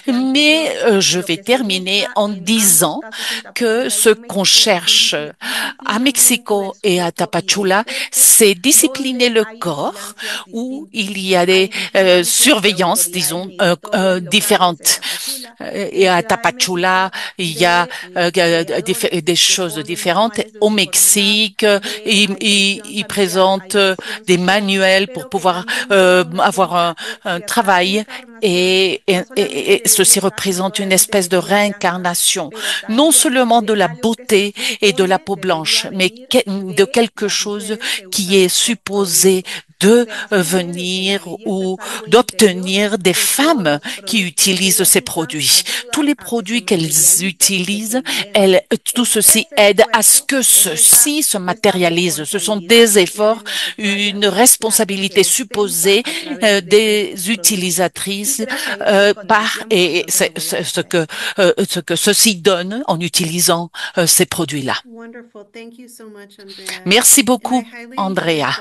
mais je vais terminer en disant que ce qu'on cherche à Mexico et à Tapachula, c'est discipliner le corps où il y a des surveillances, disons, différentes. Et à Tapachula, il y a des choses différentes. Au Mexique, ils présentent des manuels pour pouvoir avoir un travail et ceci représente une espèce de réincarnation, non seulement de la beauté et de la peau blanche, mais de quelque chose qui est supposé de venir ou d'obtenir des femmes qui utilisent ces produits. Tous les produits qu'elles utilisent, tout ceci aide à ce que ceci se matérialise. Ce sont des efforts, une responsabilité supposée des utilisatrices et c'est ce que ceci donne en utilisant ces produits-là. Merci beaucoup, Andrea.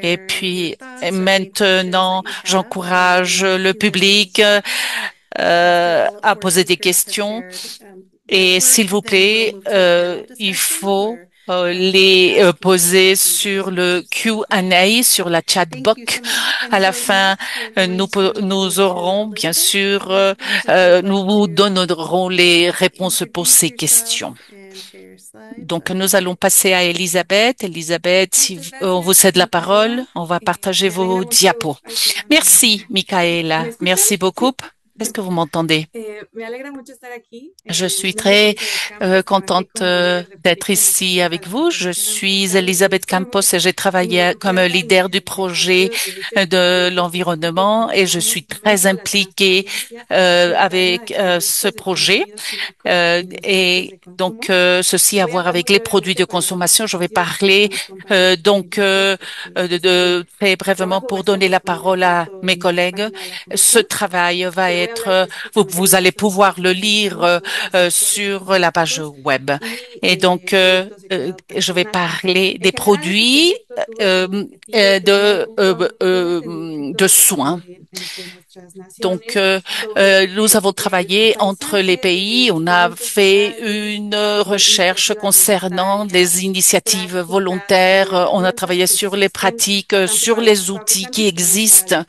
Et puis maintenant, j'encourage le public à poser des questions. Et s'il vous plaît, il faut les poser sur le Q&A, sur la chat box. À la fin, nous aurons, bien sûr, nous vous donnerons les réponses pour ces questions. Donc, nous allons passer à Elisabeth. Elisabeth, si on vous cède la parole, on va partager vos diapos. Merci, Michaela. Merci beaucoup. Est-ce que vous m'entendez? Je suis très contente d'être ici avec vous. Je suis Elisabeth Campos et j'ai travaillé comme leader du projet de l'environnement et je suis très impliquée avec ce projet. Et donc, ceci à voir avec les produits de consommation. Je vais parler très brièvement pour donner la parole à mes collègues. Ce travail va être vous allez pouvoir le lire sur la page web. Et donc, je vais parler des produits de soins. Donc, nous avons travaillé entre les pays. On a fait une recherche concernant des initiatives volontaires. On a travaillé sur les pratiques, sur les outils qui existent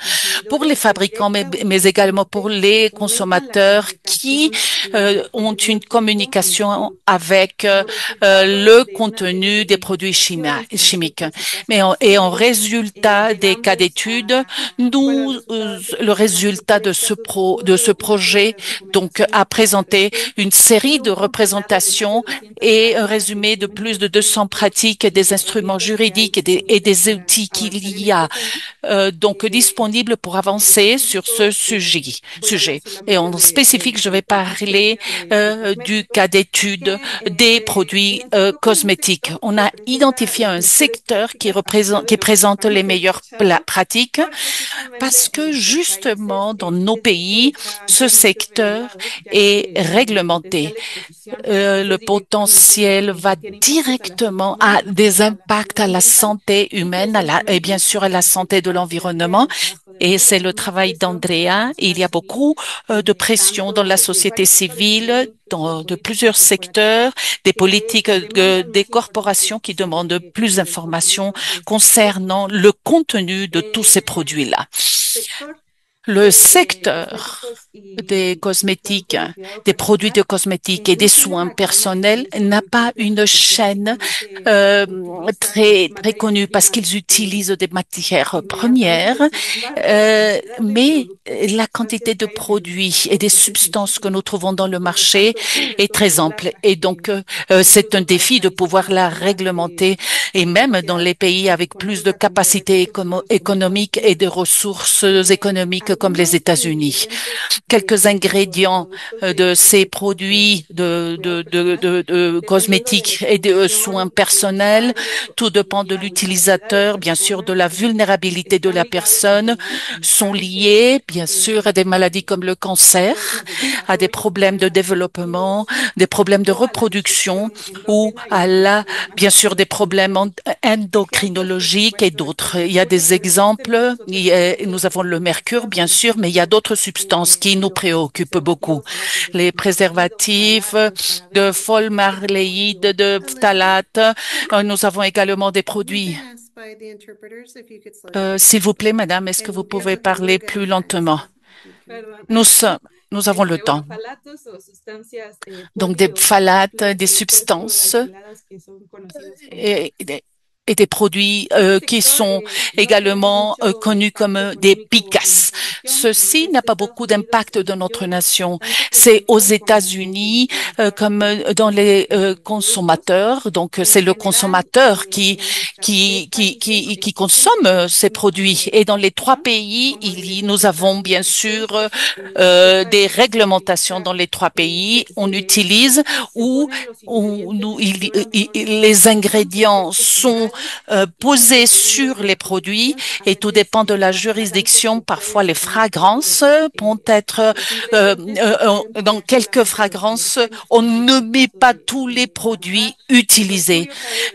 pour les fabricants, mais également pour les consommateurs qui ont une communication avec le contenu des produits chimiques. Et en résultat des cas d'études, le résultat de ce projet donc a présenté une série de représentations et un résumé de plus de 200 pratiques, des instruments juridiques et des outils qu'il y a donc disponibles pour avancer sur ce sujet. Et en spécifique, je vais parler du cas d'étude des produits cosmétiques. On a identifié un secteur qui présente les meilleures pratiques parce que justement dans nos pays, ce secteur est réglementé. Le potentiel va directement à des impacts à la santé humaine et bien sûr à la santé de l'environnement. Et c'est le travail d'Andrea. Il y a beaucoup de pression dans la société civile, de plusieurs secteurs, des politiques, des corporations qui demandent plus d'informations concernant le contenu de tous ces produits-là. Le secteur des cosmétiques, des produits de cosmétiques et des soins personnels n'a pas une chaîne très connue parce qu'ils utilisent des matières premières, mais la quantité de produits et des substances que nous trouvons dans le marché est très ample. Et donc, c'est un défi de pouvoir la réglementer et même dans les pays avec plus de capacités économiques et de ressources économiques démocratiques comme les États-Unis. Quelques ingrédients de ces produits de cosmétiques et de soins personnels, tout dépend de l'utilisateur, bien sûr, de la vulnérabilité de la personne, sont liés, bien sûr, à des maladies comme le cancer, à des problèmes de développement, des problèmes de reproduction ou bien sûr, des problèmes endocrinologiques et d'autres. Il y a des exemples. Nous avons le mercure, bien sûr, mais il y a d'autres substances qui nous préoccupent beaucoup. Les préservatifs de formaldéhyde, de phtalate. Nous avons également des produits. S'il vous plaît, madame, est-ce que vous pouvez parler plus lentement? Nous avons le temps. Donc, des phthalates, des substances et des produits qui sont également connus comme des PICAS. Ceci n'a pas beaucoup d'impact dans notre nation. C'est aux États-Unis comme dans les consommateurs. Donc, c'est le consommateur qui consomme ces produits. Et dans les 3 pays, nous avons bien sûr des réglementations dans les 3 pays. On utilise les ingrédients sont posés sur les produits et tout dépend de la juridiction. Parfois, les fragrances vont être dans quelques fragrances, on ne met pas tous les produits utilisés.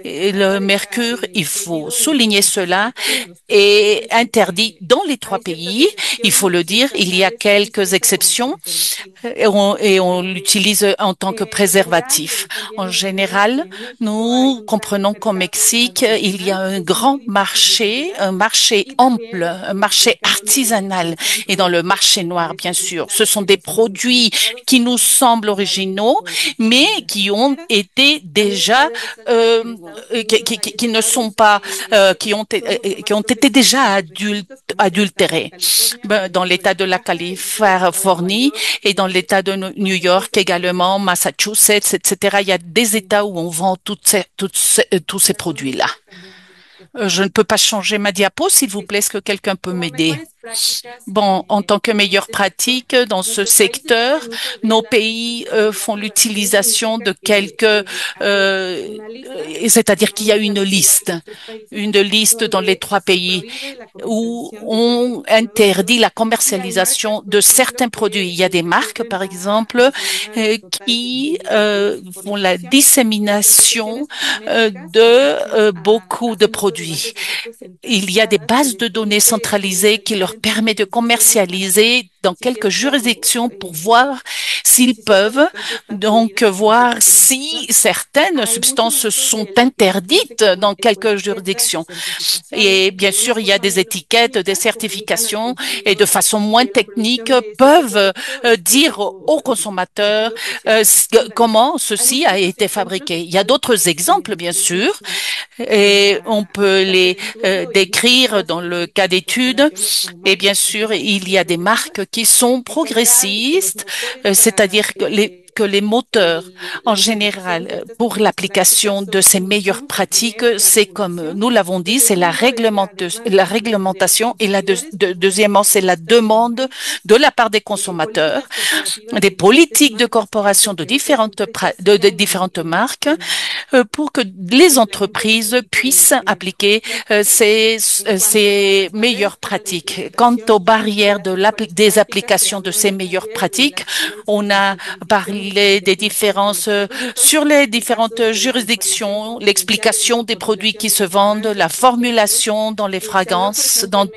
Et le mercure, il faut souligner cela, est interdit dans les 3 pays. Il faut le dire, il y a quelques exceptions et on l'utilise en tant que préservatif. En général, nous comprenons qu'au Mexique, il y a un grand marché, un marché ample, un marché artisanal et dans le marché noir, bien sûr. Ce sont des produits qui nous semblent originaux, mais qui ont été déjà, qui ne sont pas, qui ont été déjà adultérés. Dans l'État de la Californie et dans l'État de New York également, Massachusetts, etc. Il y a des États où on vend tous ces produits-là. Je ne peux pas changer ma diapo, s'il vous plaît. Est-ce que quelqu'un peut m'aider? Bon, en tant que meilleure pratique dans ce secteur, nos pays font l'utilisation de c'est-à-dire qu'il y a une liste dans les 3 pays où on interdit la commercialisation de certains produits. Il y a des marques, par exemple, qui font la dissémination de beaucoup de produits. Il y a des bases de données centralisées qui leur permet de commercialiser dans quelques juridictions pour voir s'ils peuvent donc voir si certaines substances sont interdites dans quelques juridictions. Et bien sûr, il y a des étiquettes, des certifications et de façon moins technique peuvent dire aux consommateurs comment ceci a été fabriqué. Il y a d'autres exemples, bien sûr, et on peut les décrire dans le cas d'études. Et bien sûr, il y a des marques qui sont progressistes, c'est-à-dire que les moteurs, en général, pour l'application de ces meilleures pratiques, c'est comme nous l'avons dit, c'est la réglementation et deuxièmement, c'est la demande de la part des consommateurs, des politiques de corporations de différentes marques pour que les entreprises puissent appliquer ces meilleures pratiques. Quant aux barrières des applications de ces meilleures pratiques, on a parlé des différences sur les différentes juridictions, l'explication des produits qui se vendent, la formulation dans les fragrances, dans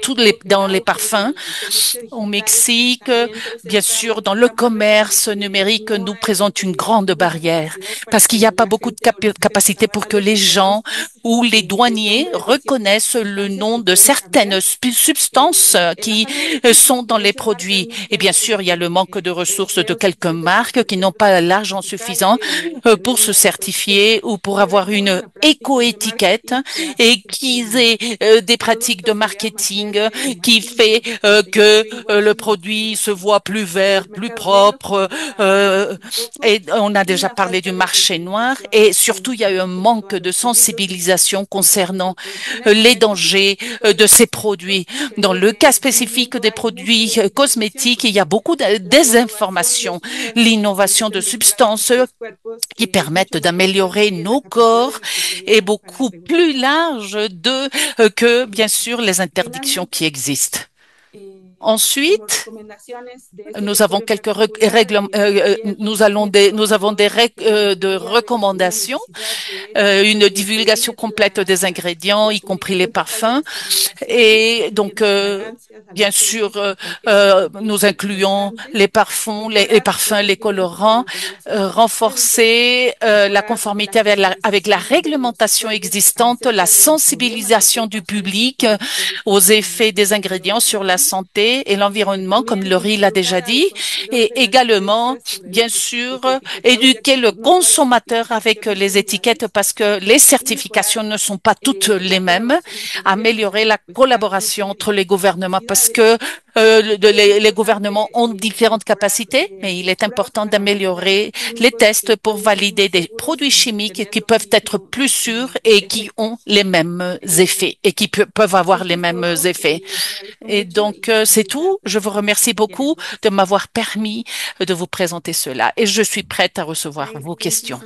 les parfums. Au Mexique, bien sûr, dans le commerce numérique, nous présente une grande barrière parce qu'il n'y a pas beaucoup de capacité pour que les gens ou les douaniers reconnaissent le nom de certaines substances qui sont dans les produits. Et bien sûr, il y a le manque de ressources de quelques marques qui n'ont pas l'argent suffisant pour se certifier ou pour avoir une éco-étiquette et qu'ils aient des pratiques de marketing qui fait que le produit se voit plus vert, plus propre. Et on a déjà parlé du marché noir et surtout il y a eu un manque de sensibilisation concernant les dangers de ces produits. Dans le cas spécifique des produits cosmétiques, il y a beaucoup de désinformation, l'innovation de substances qui permettent d'améliorer nos corps est beaucoup plus large que, bien sûr, les interdictions qui existent. Ensuite, nous avons quelques règles, nous avons des règles de recommandations, une divulgation complète des ingrédients, y compris les parfums, et donc bien sûr, nous incluons les parfums, les colorants, renforcer la conformité avec la réglementation existante, la sensibilisation du public aux effets des ingrédients sur la santé et l'environnement, comme Laurie l'a déjà dit, et également, bien sûr, éduquer le consommateur avec les étiquettes parce que les certifications ne sont pas toutes les mêmes, améliorer la collaboration entre les gouvernements parce que les gouvernements ont différentes capacités, mais il est important d'améliorer les tests pour valider des produits chimiques qui peuvent être plus sûrs et qui ont les mêmes effets et qui peuvent avoir les mêmes effets. Et donc, c'est tout. Je vous remercie beaucoup de m'avoir permis de vous présenter cela et je suis prête à recevoir vos questions.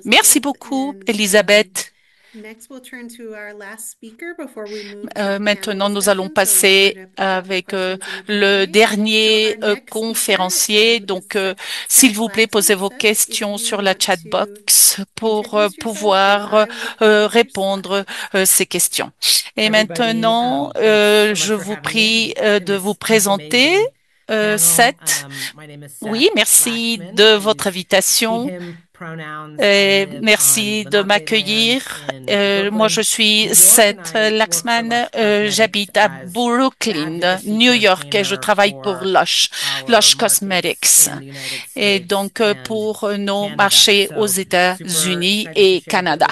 Merci beaucoup, Elisabeth. Maintenant, nous allons passer avec le dernier conférencier. Donc, s'il vous plaît, posez vos questions sur la chat box pour pouvoir répondre ces questions. Et maintenant, je vous prie de vous présenter. Seth. Oui, merci de votre invitation. Merci de m'accueillir. Moi, je suis Seth Laxman. J'habite à Brooklyn, New York, et je travaille pour Lush Cosmetics. Et donc, pour nos marchés aux États-Unis et Canada.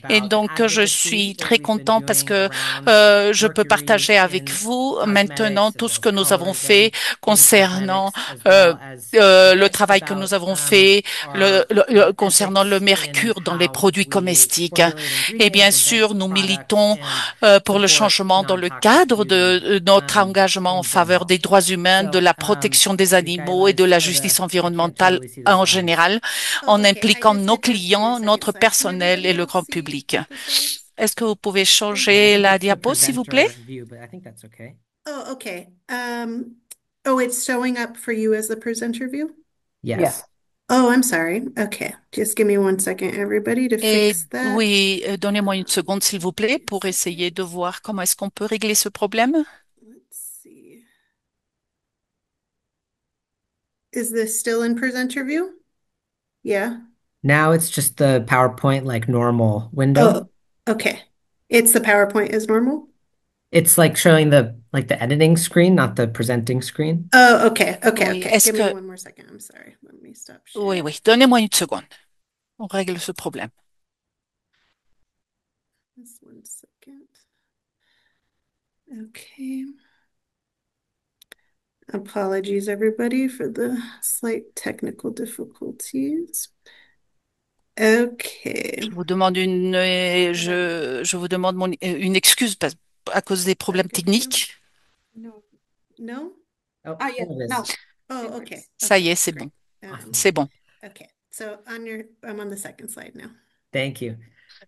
Et donc, je suis très content parce que je peux partager avec vous maintenant tout ce que nous avons fait concernant le travail que nous avons fait, concernant le mercure dans les produits comestiques. Et bien sûr, nous militons pour le changement dans le cadre de notre engagement en faveur des droits humains, de la protection des animaux et de la justice environnementale en général, en impliquant nos clients, notre personnel et le grand public. Est-ce que vous pouvez changer la diapo, s'il vous plaît? Oh, okay. Oh, it's showing up for you as the presenter view? Yes. Oh, I'm sorry. Okay. Just give me 1 second, everybody, to fix that. Oui, donnez-moi une seconde, s'il vous plaît, pour essayer de voir comment est-ce qu'on peut régler ce problème. Let's see. Is this still in presenter view? Yeah. Now it's just the PowerPoint like normal window. Oh, okay. It's the PowerPoint as normal? It's like showing the editing screen, not the presenting screen. Oh, okay. Okay. Oui, Okay. est-ce Give me que... 1 more second. I'm sorry. Let me stop Oui, sharing. oui, donnez-moi une seconde. On règle ce problème. Just 1 second. Okay. Apologies, everybody, for the slight technical difficulties. Okay. Je vous demande je vous demande une excuse à cause des problèmes techniques. No. No? Oh, Ah, yeah. there it is. No. Oh, okay. Ça y est, c'est bon. C'est bon. Okay. So I'm on the second slide now. Thank you.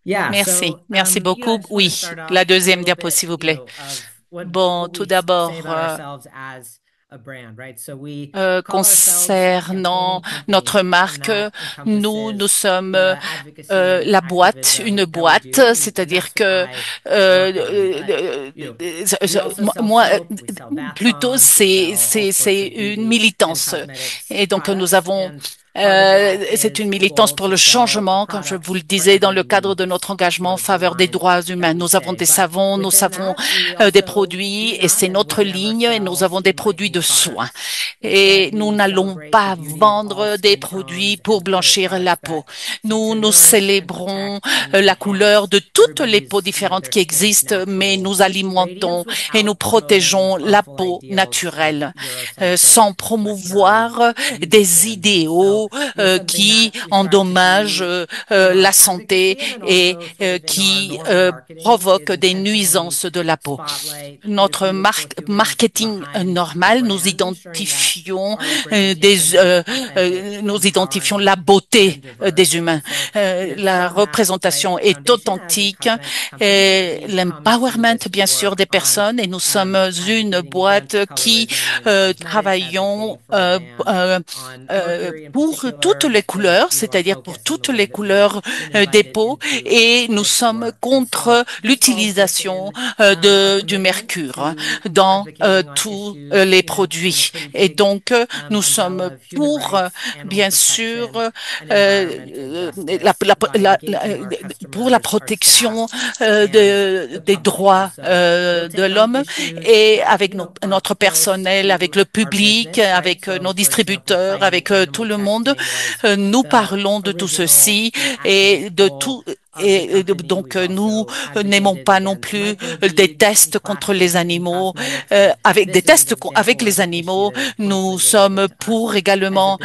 Yeah, Merci. so, Merci you know, I beaucoup. just wanna Oui, start off la with a deuxième little diapo, bit, s'il vous you plaît. know, of Bon, what tout we d'abord, say about ourselves as a brand, right? So we call ourselves a concernant campaigning notre company, marque, and that nous encompasses sommes the advocacy la and boîte, activism une that we boîte, do, and c'est-à-dire that's que what I work on. But, you know, we also sell moi, soap, we sell bath plutôt bombs, we sell all sorts c'est of une beauty and militance. cosmetics Et donc nous products, avons and C'est une militance pour le changement, comme je vous le disais, dans le cadre de notre engagement en faveur des droits humains. Nous avons des savons, nous avons des produits, et c'est notre ligne, et nous avons des produits de soins. Et nous n'allons pas vendre des produits pour blanchir la peau. Nous célébrons la couleur de toutes les peaux différentes qui existent, mais nous alimentons et nous protégeons la peau naturelle, sans promouvoir des idéaux qui endommagent la santé et qui provoquent des nuisances de la peau. Notre marketing normal, nous identifions la beauté des humains. La représentation est authentique, l'empowerment bien sûr des personnes, et nous sommes une boîte qui travaillons pour toutes les couleurs, c'est-à-dire pour toutes les couleurs des peaux, et nous sommes contre l'utilisation du mercure dans tous les produits. Et donc, nous sommes pour, bien sûr, pour la protection des droits de l'homme, et avec notre personnel, avec le public, avec nos distributeurs, avec tout le monde, nous parlons de tout ceci et de tout. Et donc, nous n'aimons pas non plus des tests contre les animaux. Avec des tests avec les animaux, nous sommes pour également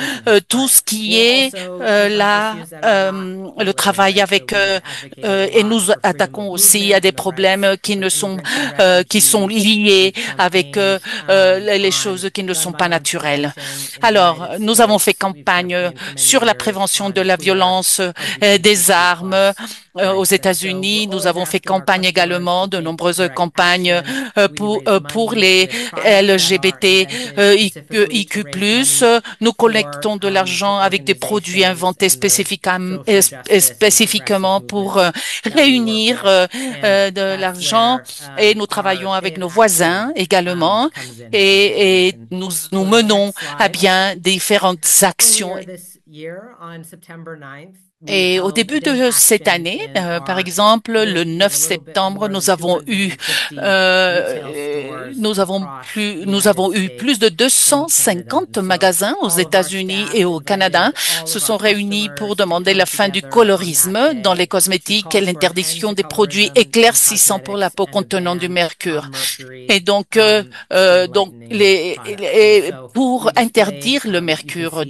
tout ce qui est le travail avec et nous attaquons aussi à des problèmes qui sont liés avec les choses qui ne sont pas naturelles. Alors, nous avons fait campagne sur la prévention de la violence des armes aux États-Unis. Nous avons fait campagne également, de nombreuses campagnes pour les LGBT IQ+. Nous collectons de l'argent avec des produits inventés spécifiquement pour réunir de l'argent, et nous travaillons avec nos voisins également, et nous menons à bien différentes actions. Et au début de cette année, par exemple, le 9 septembre, nous avons eu plus de 250 magasins aux États-Unis et au Canada se sont réunis pour demander la fin du colorisme dans les cosmétiques et l'interdiction des produits éclaircissants pour la peau contenant du mercure. Et donc pour interdire le mercure,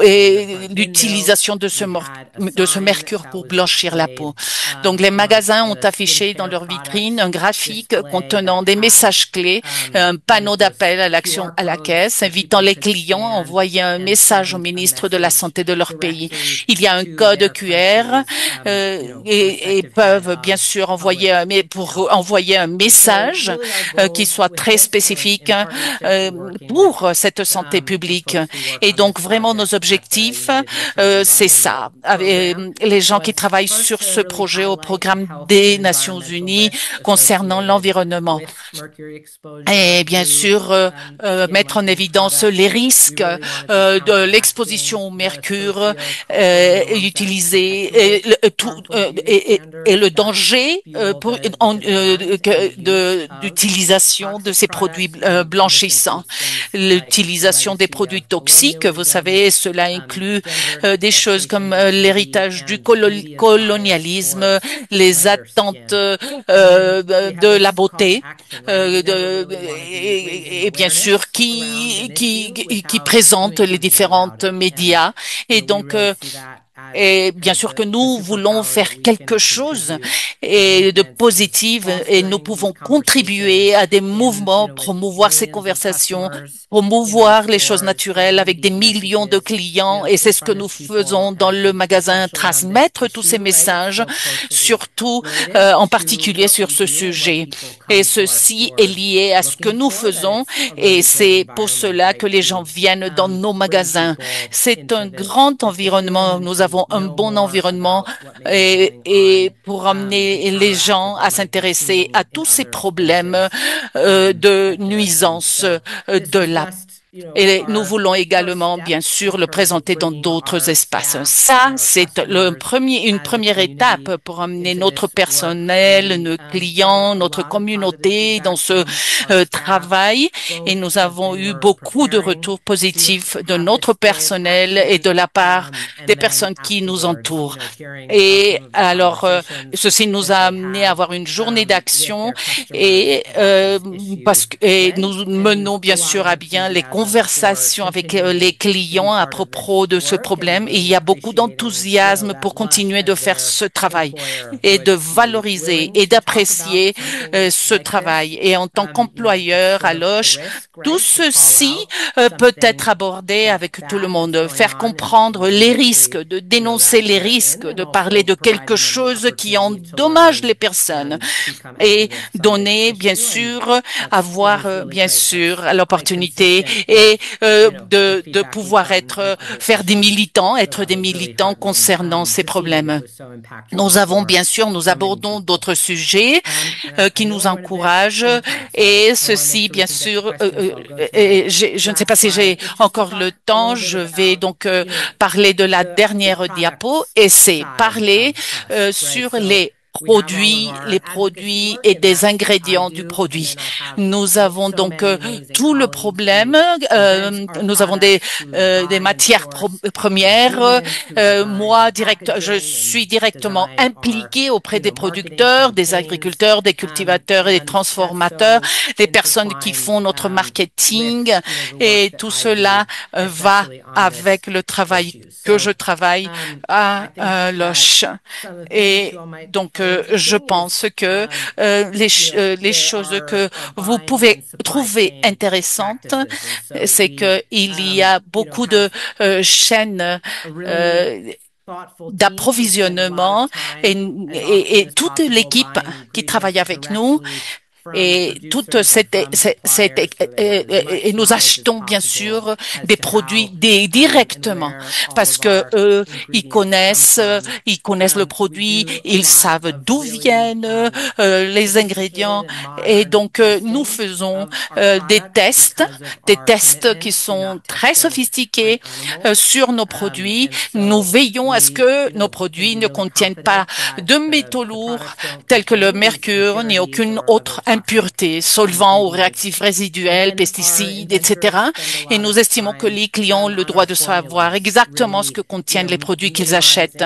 et l'utilisation de ce mercure pour blanchir la peau. Donc, les magasins ont affiché dans leur vitrine un graphique contenant des messages clés, un panneau d'appel à l'action à la caisse, invitant les clients à envoyer un message au ministre de la Santé de leur pays. Il y a un code QR et peuvent bien sûr envoyer un message qui soit très spécifique pour cette santé publique. Et donc, vraiment, nos objectifs, c'est ça. Les gens qui travaillent sur ce projet au programme des Nations Unies concernant l'environnement. Et bien sûr, mettre en évidence les risques de l'exposition au mercure utilisé et le danger d'utilisation de ces produits blanchissants. L'utilisation des produits toxiques, vous savez, cela inclut des choses comme l'héritage du colonialisme, les attentes de la beauté, et bien sûr qui présentent les différentes médias. Et donc, et bien sûr que nous voulons faire quelque chose de positif, et nous pouvons contribuer à des mouvements, promouvoir ces conversations, promouvoir les choses naturelles avec des millions de clients, et c'est ce que nous faisons dans le magasin, transmettre tous ces messages, surtout en particulier sur ce sujet. Et ceci est lié à ce que nous faisons, et c'est pour cela que les gens viennent dans nos magasins. C'est un grand environnement, nous avons un bon environnement, et pour amener les gens à s'intéresser à tous ces problèmes de nuisance de la Et nous voulons également, bien sûr, le présenter dans d'autres espaces. Ça, c'est une première étape pour amener notre personnel, nos clients, notre communauté dans ce travail. Et nous avons eu beaucoup de retours positifs de notre personnel et de la part des personnes qui nous entourent. Et alors, ceci nous a amené à avoir une journée d'action et nous menons bien sûr à bien les conversations avec les clients à propos de ce problème. Et il y a beaucoup d'enthousiasme pour continuer de faire ce travail et de valoriser et d'apprécier ce travail. Et en tant qu'employeur à Loche, tout ceci peut être abordé avec tout le monde, faire comprendre les risques, de dénoncer les risques, de parler de quelque chose qui endommage les personnes et donner, bien sûr, avoir, bien sûr, l'opportunité et de pouvoir faire des militants, être des militants concernant ces problèmes. Nous abordons d'autres sujets qui nous encouragent et ceci, bien sûr, je ne sais pas si j'ai encore le temps, je vais donc parler de la dernière diapo et c'est parler sur les produits et des ingrédients du produit. Nous avons donc tout le problème. Nous avons des matières premières. Je suis directement impliqué auprès des producteurs, des agriculteurs, des cultivateurs et des transformateurs, des personnes qui font notre marketing et tout cela va avec le travail que je travaille à Loche. Et donc, je pense que les choses que vous pouvez trouver intéressantes, c'est qu'il y a beaucoup de chaînes d'approvisionnement et toute l'équipe qui travaille avec nous. Et et nous achetons bien sûr des produits directement parce que ils connaissent le produit, ils savent d'où viennent les ingrédients et donc nous faisons des tests qui sont très sophistiqués sur nos produits. Nous veillons à ce que nos produits ne contiennent pas de métaux lourds tels que le mercure ni aucune autre impuretés, solvants ou réactifs résiduels, pesticides, etc. Et nous estimons que les clients ont le droit de savoir exactement ce que contiennent les produits qu'ils achètent.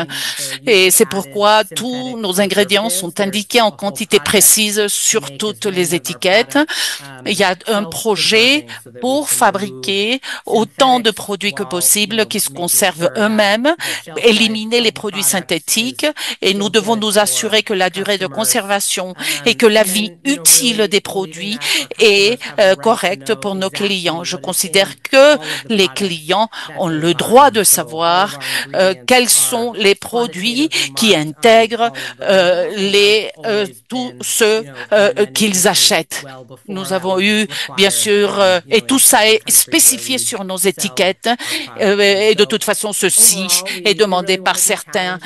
Et c'est pourquoi tous nos ingrédients sont indiqués en quantité précise sur toutes les étiquettes. Il y a un projet pour fabriquer autant de produits que possible qui se conservent eux-mêmes, éliminer les produits synthétiques et nous devons nous assurer que la durée de conservation et que la vie utile des produits est correcte pour nos clients. Je considère que les clients ont le droit de savoir quels sont les produits qui intègrent tous ceux qu'ils achètent. Nous avons eu, bien sûr, et tout ça est spécifié sur nos étiquettes et de toute façon, ceci est demandé par certains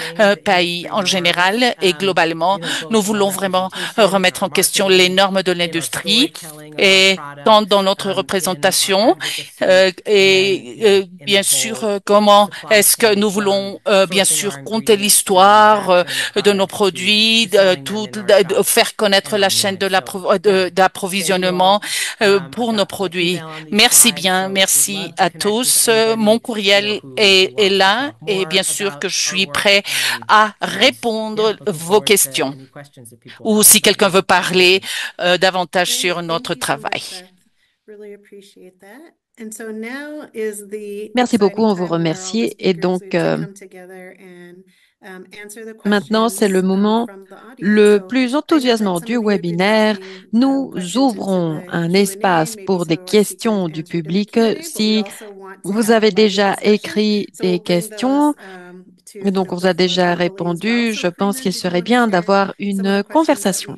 pays en général et globalement, nous voulons vraiment remettre en question les normes de l'industrie et tant dans notre représentation et bien sûr comment est-ce que nous voulons bien sûr compter l'histoire de nos produits, faire connaître la chaîne d'approvisionnement pour nos produits. Merci bien, merci à tous. Mon courriel est là et bien sûr que je suis prêt à répondre vos questions ou si quelqu'un veut parler davantage sur notre travail. Merci beaucoup, on vous remercie. Et donc, maintenant, c'est le moment le plus enthousiasmant du webinaire. Nous ouvrons un espace pour des questions du public. Si vous avez déjà écrit des questions, donc on vous a déjà répondu, je pense qu'il serait bien d'avoir une conversation.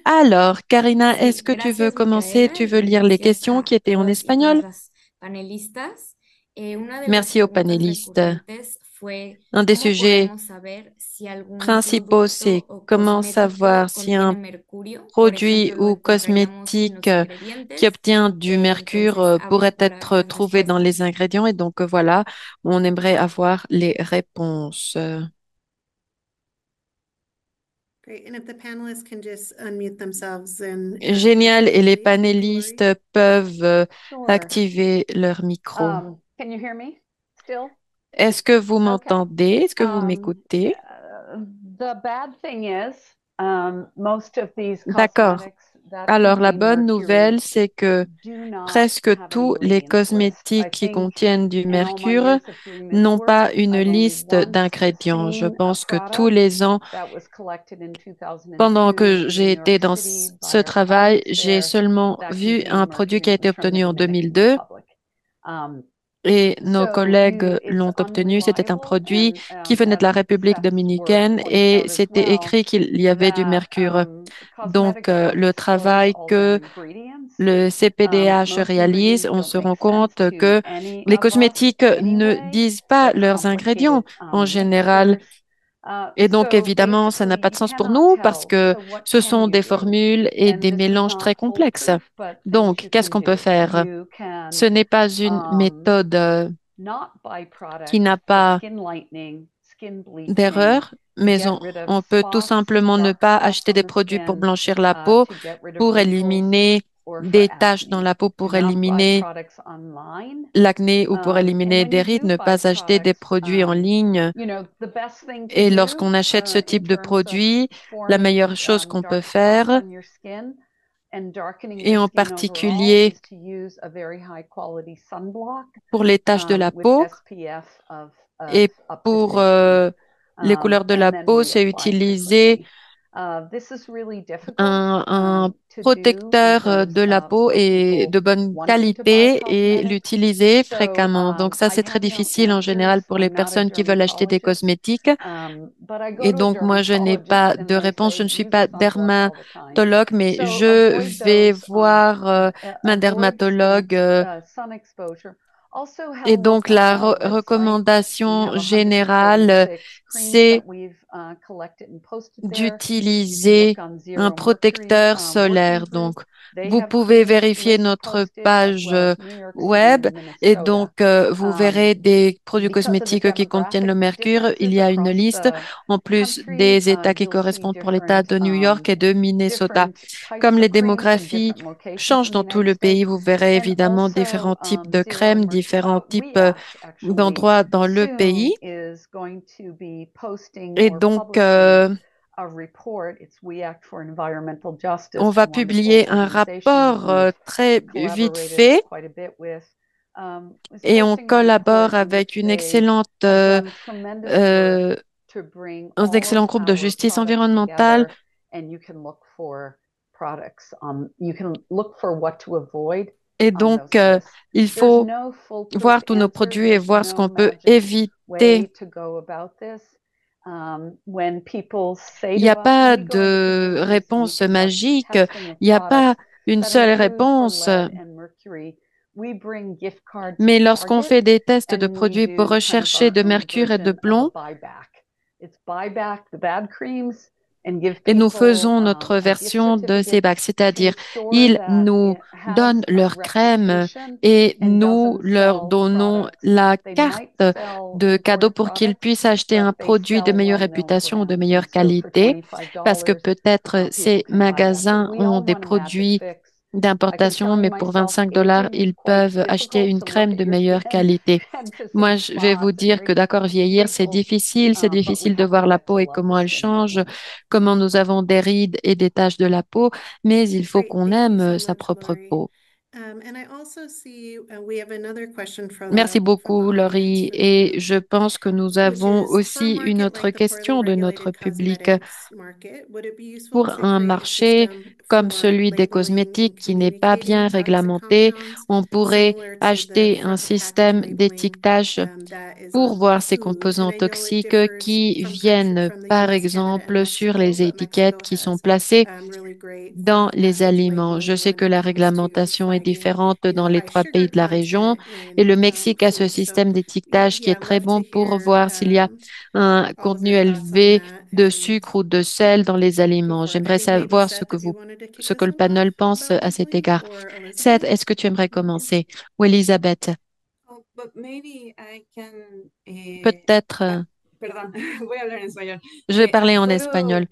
Alors, Karina, est-ce que tu veux commencer? Tu veux lire les questions qui étaient en espagnol? Panelistas Una de las Merci aux preguntas panélistes. recurrentes fue Un des cómo sujets podemos saber si algún principaux, c'est producto o comment savoir cosmético si contiene un mercurio. Por produit ejemplo, lo ou encontraríamos en cosmétique los qui ingredientes. obtient du mercure Entonces, pourrait abro para être las trouvé dans les respuestas. ingrédients. Et donc voilà, on aimerait avoir les réponses. Great. And if the panelists can just unmute themselves and Génial. answer, Et les please, that'd be panélistes great. peuvent Sure. activer leur micro. Can you hear me still? Est-ce que vous Okay. m'entendez? Est-ce que vous m'écoutez? The bad thing is, most of these D'accord. cosmetics that Alors, la contain bonne mercury nouvelle, c'est que do not presque have an tous les ingredients list. I cosmétiques qui think contiennent du in all my mercure years of doing this n'ont work, pas une I've only liste once d'ingrédients. Je seen a pense que tous product les ans, that was collected in 2002 pendant que in j'ai New été York dans City by ce our travail, colleagues j'ai there seulement that vu contained un produit mercury, qui a and it été was from the obtenu en Dominican 2002 Republic. et nos So collègues it's l'ont obtenu. C'était un unreliable, produit and qui venait de la as the République tests were dominicaine pointing et out as c'était well, écrit qu'il y avait du that mercure. Donc, cosmetics don't le disclose travail all que their ingredients. le CPDH Most réalise, ingredients on don't se make rend sense compte to que any les of us cosmétiques ne anyway. disent pas They're leurs ingrédients complicated en général. mixtures. Et donc, So évidemment, ça n'a basically, pas de you sens pour cannot nous parce tell. que So what ce can sont you des do? formules et And des this is mélanges not très complexes. foolproof, but things Donc, you qu'est-ce can qu'on peut do. faire? You can Ce n'est pas une méthode not buy qui products n'a for pas skin lightening, skin bleaching, d'erreur, to mais get rid of on peut tout spots, simplement ne dark pas spots acheter on des the produits pour skin, blanchir la peau, to get rid of pour wrinkles, éliminer or for des taches dans acne. la peau, Do pour not buy éliminer products online. l'acné ou pour And éliminer when des you rides, do ne buy pas acheter des products, produits en ligne. the best thing to Et do lorsqu'on achète ce in type de terms of produit, la forming meilleure chose qu'on peut dark spots faire, on your skin and darkening et your en skin overall, particulier is to use a very high quality sunblock pour les taches de la with peau SPF of et up to pour 50, les couleurs de la and then peau, c'est reapply utiliser frequently. This is really difficult un to do in protecteur de terms la peau of et people de bonne wanting to buy qualité et cosmetics. l'utiliser So fréquemment. Donc ça, I c'est très have no difficile en général answers. pour les I'm not a personnes qui veulent acheter des dermatologist, cosmétiques. but I go Et to a donc, moi, je n'ai dermatologist pas and de they réponse. Je say ne suis use a pas sunblock all the time. dermatologue, mais So je avoid vais those, voir ma avoid dermatologue. sun exposure. Also have Et a look donc, on la our website. We recommandation have générale, 146 creams that c'est we've collected and posted there. You can d'utiliser look on un Zero Mercury protecteur Working solaire. Group. Donc, They vous have pouvez creams vérifier links notre posted as page well as New York City web and et Minnesota. donc vous verrez des produits Because of the cosmétiques qui contiennent le demographic mercure. Il differences y a une across liste the en plus country, des États qui you'll see correspondent pour l'État different de New York et de Minnesota. different types Comme les of creams in démographies different locations changent in the dans tout United le pays, States. vous verrez And évidemment différents also, types de Zero crèmes, Mercury, différents types React actually d'endroits dans le soon pays. is going to be posting Et or donc, publishing a report. It's React for Environmental on Justice, a va wonderful publier un organization rapport we've très vite collaborated fait quite a bit with. Is et on posting a report collabore in avec which une they excellente, have done tremendous work euh, to bring un all of excellent groupe de our justice products environnementale. together, and you can look for products. You can look for what to avoid Et on donc, those lists. il There's faut no foolproof voir tous nos answer. produits et There's voir ce no qu'on peut magic éviter. way to go about this. When people say Il to n'y a us, can pas we go into de convenience and we réponse can look at magique. testing of Il n'y a pas products une that seule include for réponse. lead and mercury? We bring gift cards Mais to lorsqu'on Target fait des tests de and we produits pour do kind of rechercher our de own mercure et de version of a plomb, buyback. It's buy back the bad creams and give et nous people faisons notre a gift version de ces certificate bacs, to c'est-à-dire ensure ils that nous it has donnent a leur crème reputation et and nous doesn't leur sell donnons products. la They might carte sell de cadeau imported pour qu'ils products, puissent acheter un but they produit de sell meilleure well-known réputation ou de brands. And meilleure so for qualité, parce que $25, peut-être people ces can buy that. But magasins we ont all des want a magic produits fix. I can d'importation, tell you mais pour myself, 25 dollars, aging is ils quite peuvent acheter difficult une to look crème at de your meilleure skin qualité. and to Moi, see je vais vous spots and dire que d'accord, vieillir, c'est wrinkles, difficile. C'est but we difficile de have to voir la get to peau et love the comment elle skin we're change, in. comment nous avons des rides et des taches de la peau, mais il faut Great, qu'on thank you aime so sa much, propre Lori. peau. And I also see we have another question Merci from the beaucoup, audience Laurie. for the Et group, je pense que nous which avons is for a aussi une market autre like the poorly question de notre regulated public. cosmetics market, would it be useful Pour to un create a marché system comme for celui des labeling and cosmétiques qui n'est pas bien communicating toxic réglementé, compounds, on pourrait similar to the acheter un front of package système labeling d'étiquetage that is pour on voir ces food? And composants I know it toxiques differs qui viennent, from the par US, Canada, and exemple, sur Mexico, les but étiquettes Mexico qui sont has placées really great dans front of les package aliments. Je labeling sais when que it la comes to réglementation est différentes dans les 3 pays de la région. Et le Mexique a ce système d'étiquetage qui est très bon pour voir s'il y a un contenu élevé de sucre ou de sel dans les aliments. J'aimerais savoir ce que le panel pense à cet égard. Seth, est-ce que tu aimerais commencer? Ou Elisabeth? Peut-être, Perdón, voy a hablar en español. je vais parler en Puedo espagnol.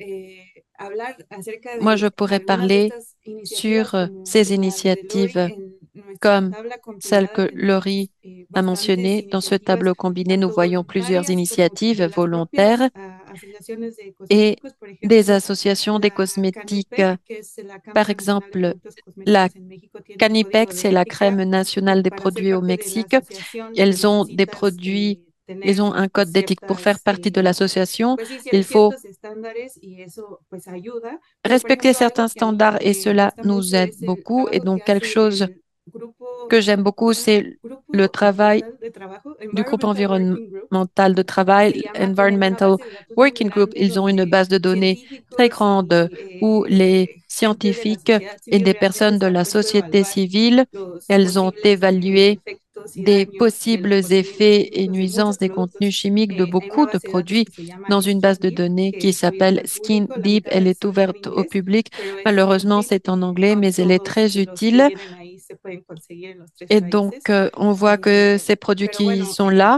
hablar acerca Moi, je de pourrais algunas de parler estas iniciativas sur como ces la de Lori initiatives en nuestra comme tabla celle compilada. que Tenemos Laurie a bastantes mentionnées. Dans ce iniciativas, tableau combiné, nous tanto voyons plusieurs voluntarias como initiatives de las volontaires propias asociaciones de et cosméticos, por des ejemplo, associations des la cosmétiques. Canipec, que es la Par Cámara Nacional de exemple, Productos la Cosméticos en México, tiene un Canipec, código c'est de la ética crème nationale des para ser produits au parte de la Mexique. asociación Elles ont des necesitas produits, tener ils ont un pues code d'éthique. Pour faire ciertas partie de l'association, pues sí, il faut ciertos estándares y eso pues ayuda. Pero, por respecter ejemplo, certains algo que a mí standards et me cela gusta nous mucho aide es el beaucoup. Et trabajo que donc, quelque hace chose el grupo, que j'aime beaucoup, ¿cómo era? c'est le Grupo travail Ambiental de Trabajo, du groupe Environmental Working Group. environnemental de Se travail, llama, tienen una Environmental base de datos muy Working Group. grande Ils ont une donde base de données très científicos grande y où les gente de la scientifiques sociedad et civil des realmente personnes de se ha la puesto a société evaluar civile, los elles ont posibles évalué efectos y des daños de possibles los contaminantes effets et químicos de nuisances muchos des productos. contenus chimiques de Hay una beaucoup de base de datos produits que se llama dans une base Skin de Deep, données que qui es abierta s'appelle al Skin público. La Deep. mitad Elle est está en ouverte au inglés, public. pero es Malheureusement, gratuita c'est en y anglais, no mais elle est todos très los que utile. vienen ahí se pueden conseguir en los tres Et donc, países. on voit que ces produits Pero qui bueno, sont là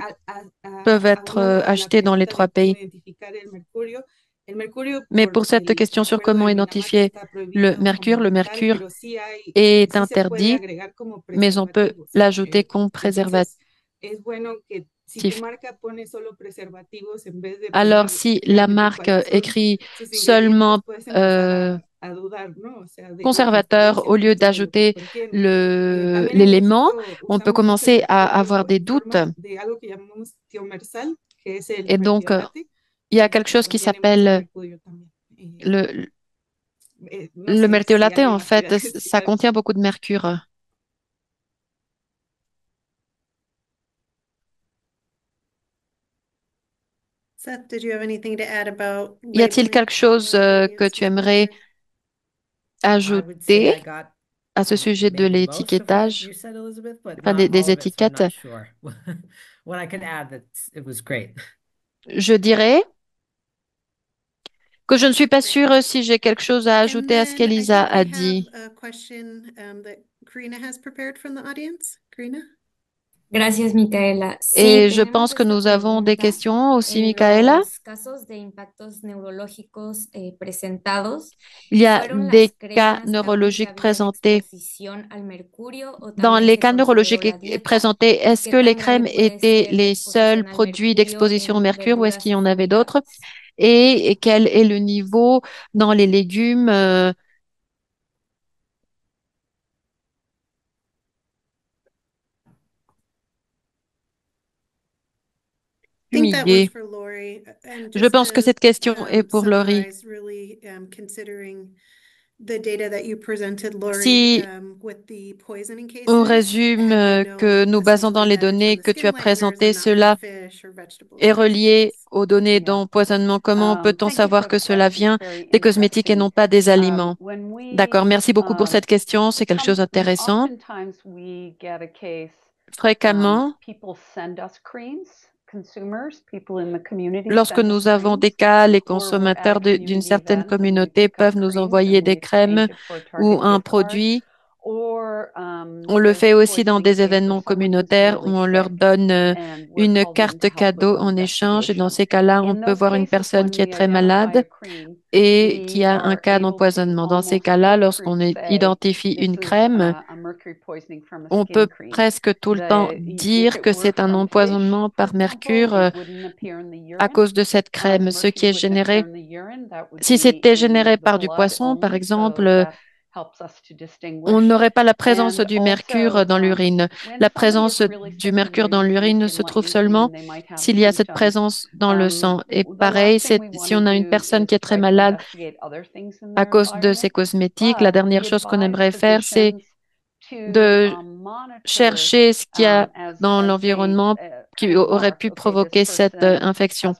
peuvent être abundando en la achetés dans les pregunta de 3 cómo pays. identificar el mercurio Mais por pour cette el question sur acuerdo comment de Minamata identifier está prohibido como le tal, mercure pero est sí se puede interdit, agregar como mais on peut preservativos. l'ajouter comme préservatif. Entonces, es bueno que si tu marca pone solo preservativos en vez de Alors, poner si la realmente marque cuáles son écrit sus seulement ingredientes, puedes empezar a dudar, ¿no? O sea, de la conservateur transparencia au lieu justo de lo que d'ajouter contiene. También en l'élément, México on peut usamos mucho el commencer à mercurio avoir des en doutes. forma de algo que llamamos tiomersal, que es el Et donc, mertiolate, il y a quelque chose qui contiene mucho s'appelle mercurio también. le, No le sé si mertiolate, alguien en más quiera fait, decir ça algo. contient beaucoup de mercure. Seth, did you have anything to add about Y a-t-il labeling quelque chose que tu aimerais ajouter à ce sujet de l'étiquetage, said, Elizabeth, but enfin not all des of it, so I'm étiquettes? not sure. What I could add that it was great. Je dirais que je ne suis pas sûre si j'ai quelque chose à And ajouter à ce then I qu'Elisa think a we have dit. a question that Karina has prepared from the audience. Karina? Gracias, Micaela. Sí, Et je tenemos pense que esta nous avons des pregunta. questions aussi, En Michaela. los casos de impactos neurológicos presentados, Il y a ¿fueron des las cas cremas a neurologiques única vía de présentés. exposición al mercurio o Dans también les se cas consideró neurologiques la dieta? présentés, ¿Y est-ce qué que les tan grave crèmes puede étaient ser la les seuls exposición al produits mercurio d'exposition au en mercure ou est-ce verduras qu'il y y en avait d'autres? frutas? Et quel est le niveau dans les légumes I think that was humiliés? for Lori. And Je just pense que to cette question est pour Laurie. summarize, really considering the data that you presented, Lori, Si with the poisoning on cases, résume and que nous basons dans essentially les that it's on données the que tu skin as layers and présentées, not from cela fish or vegetables est or relié cheese. aux données Yeah. d'empoisonnement. Comment peut-on Thank you savoir for que the cela question. vient It's very des cosmétiques et interesting. non pas des aliments? When D'accord, we, merci beaucoup pour cette question. C'est quelque chose d'intéressant. oftentimes we get a case, Fréquemment, people send us creams, consumers, people in the community lorsque send us nous avons creams, des cas, les or we're at a consommateurs d'une community certaine event and we communauté pick up peuvent nous creams envoyer and we des crèmes exchange it for a ou Target un gift card. produit. Or On le there's a fait aussi dans poisoning des case where événements someone who's communautaires où really on leur sick donne and we're une called in to carte help with cadeau the en échange. Et dans investigation. ces cas-là, on In peut those voir une cases, personne when qui est we très identify a malade cream, et we qui a un are cas able to d'empoisonnement. Dans ces almost cas-là, foolproof lorsqu'on say identifie this une is crème, a mercury poisoning from a on skin peut cream. presque tout le temps If dire it que were c'est un from fish, empoisonnement for par example, mercure it wouldn't appear in the à urine. cause de cette The crème, ce qui mercury est wouldn't appear généré. in the urine. That would Si be c'était in généré the par du blood poisson, par only. So exemple, that helps us to on distinguish. n'aurait pas la présence And du mercure also, dans l'urine. when La somebody is présence really du sick and mercure they're dans using a l'urine skin se trouve lightening cream seulement and they might have s'il y a cette symptoms, présence dans le sang. Et the pareil, last thing we want si to on a une do personne is qui est très try to malade investigate other things in à their cause de ces environment. cosmétiques, la But dernière we chose qu'on advise aimerait faire, c'est physicians to de monitor chercher ce qu'il y a as dans they l'environnement qui aurait pu provoquer cette infection.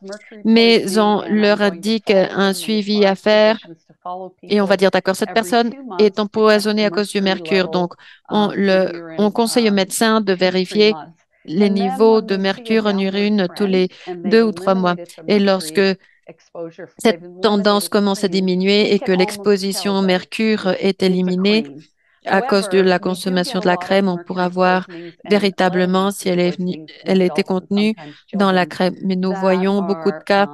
Mais on leur indique un suivi à faire et on va dire, d'accord, cette personne est empoisonnée à cause du mercure. Donc, on conseille au médecin de vérifier les niveaux de mercure en urine tous les 2 ou 3 mois. Et lorsque cette tendance commence à diminuer et que l'exposition au mercure est éliminée à cause de la consommation de la crème, on pourra voir véritablement si elle était contenue dans la crème. Mais nous voyons beaucoup de cas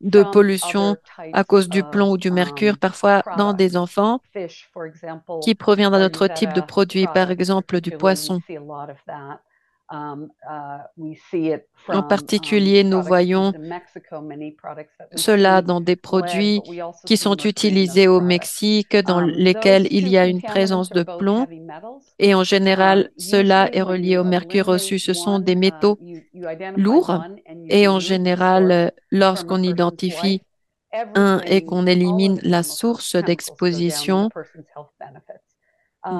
de pollution à cause du plomb ou du mercure, parfois dans des enfants qui provient d'un autre type de produit, par exemple du poisson. En particulier, nous voyons cela dans des produits qui sont utilisés au Mexique, dans lesquels il y a une présence de plomb. Et en général, cela est relié au mercure reçu. Ce sont des métaux lourds. Et en général, lorsqu'on identifie un et qu'on élimine la source d'exposition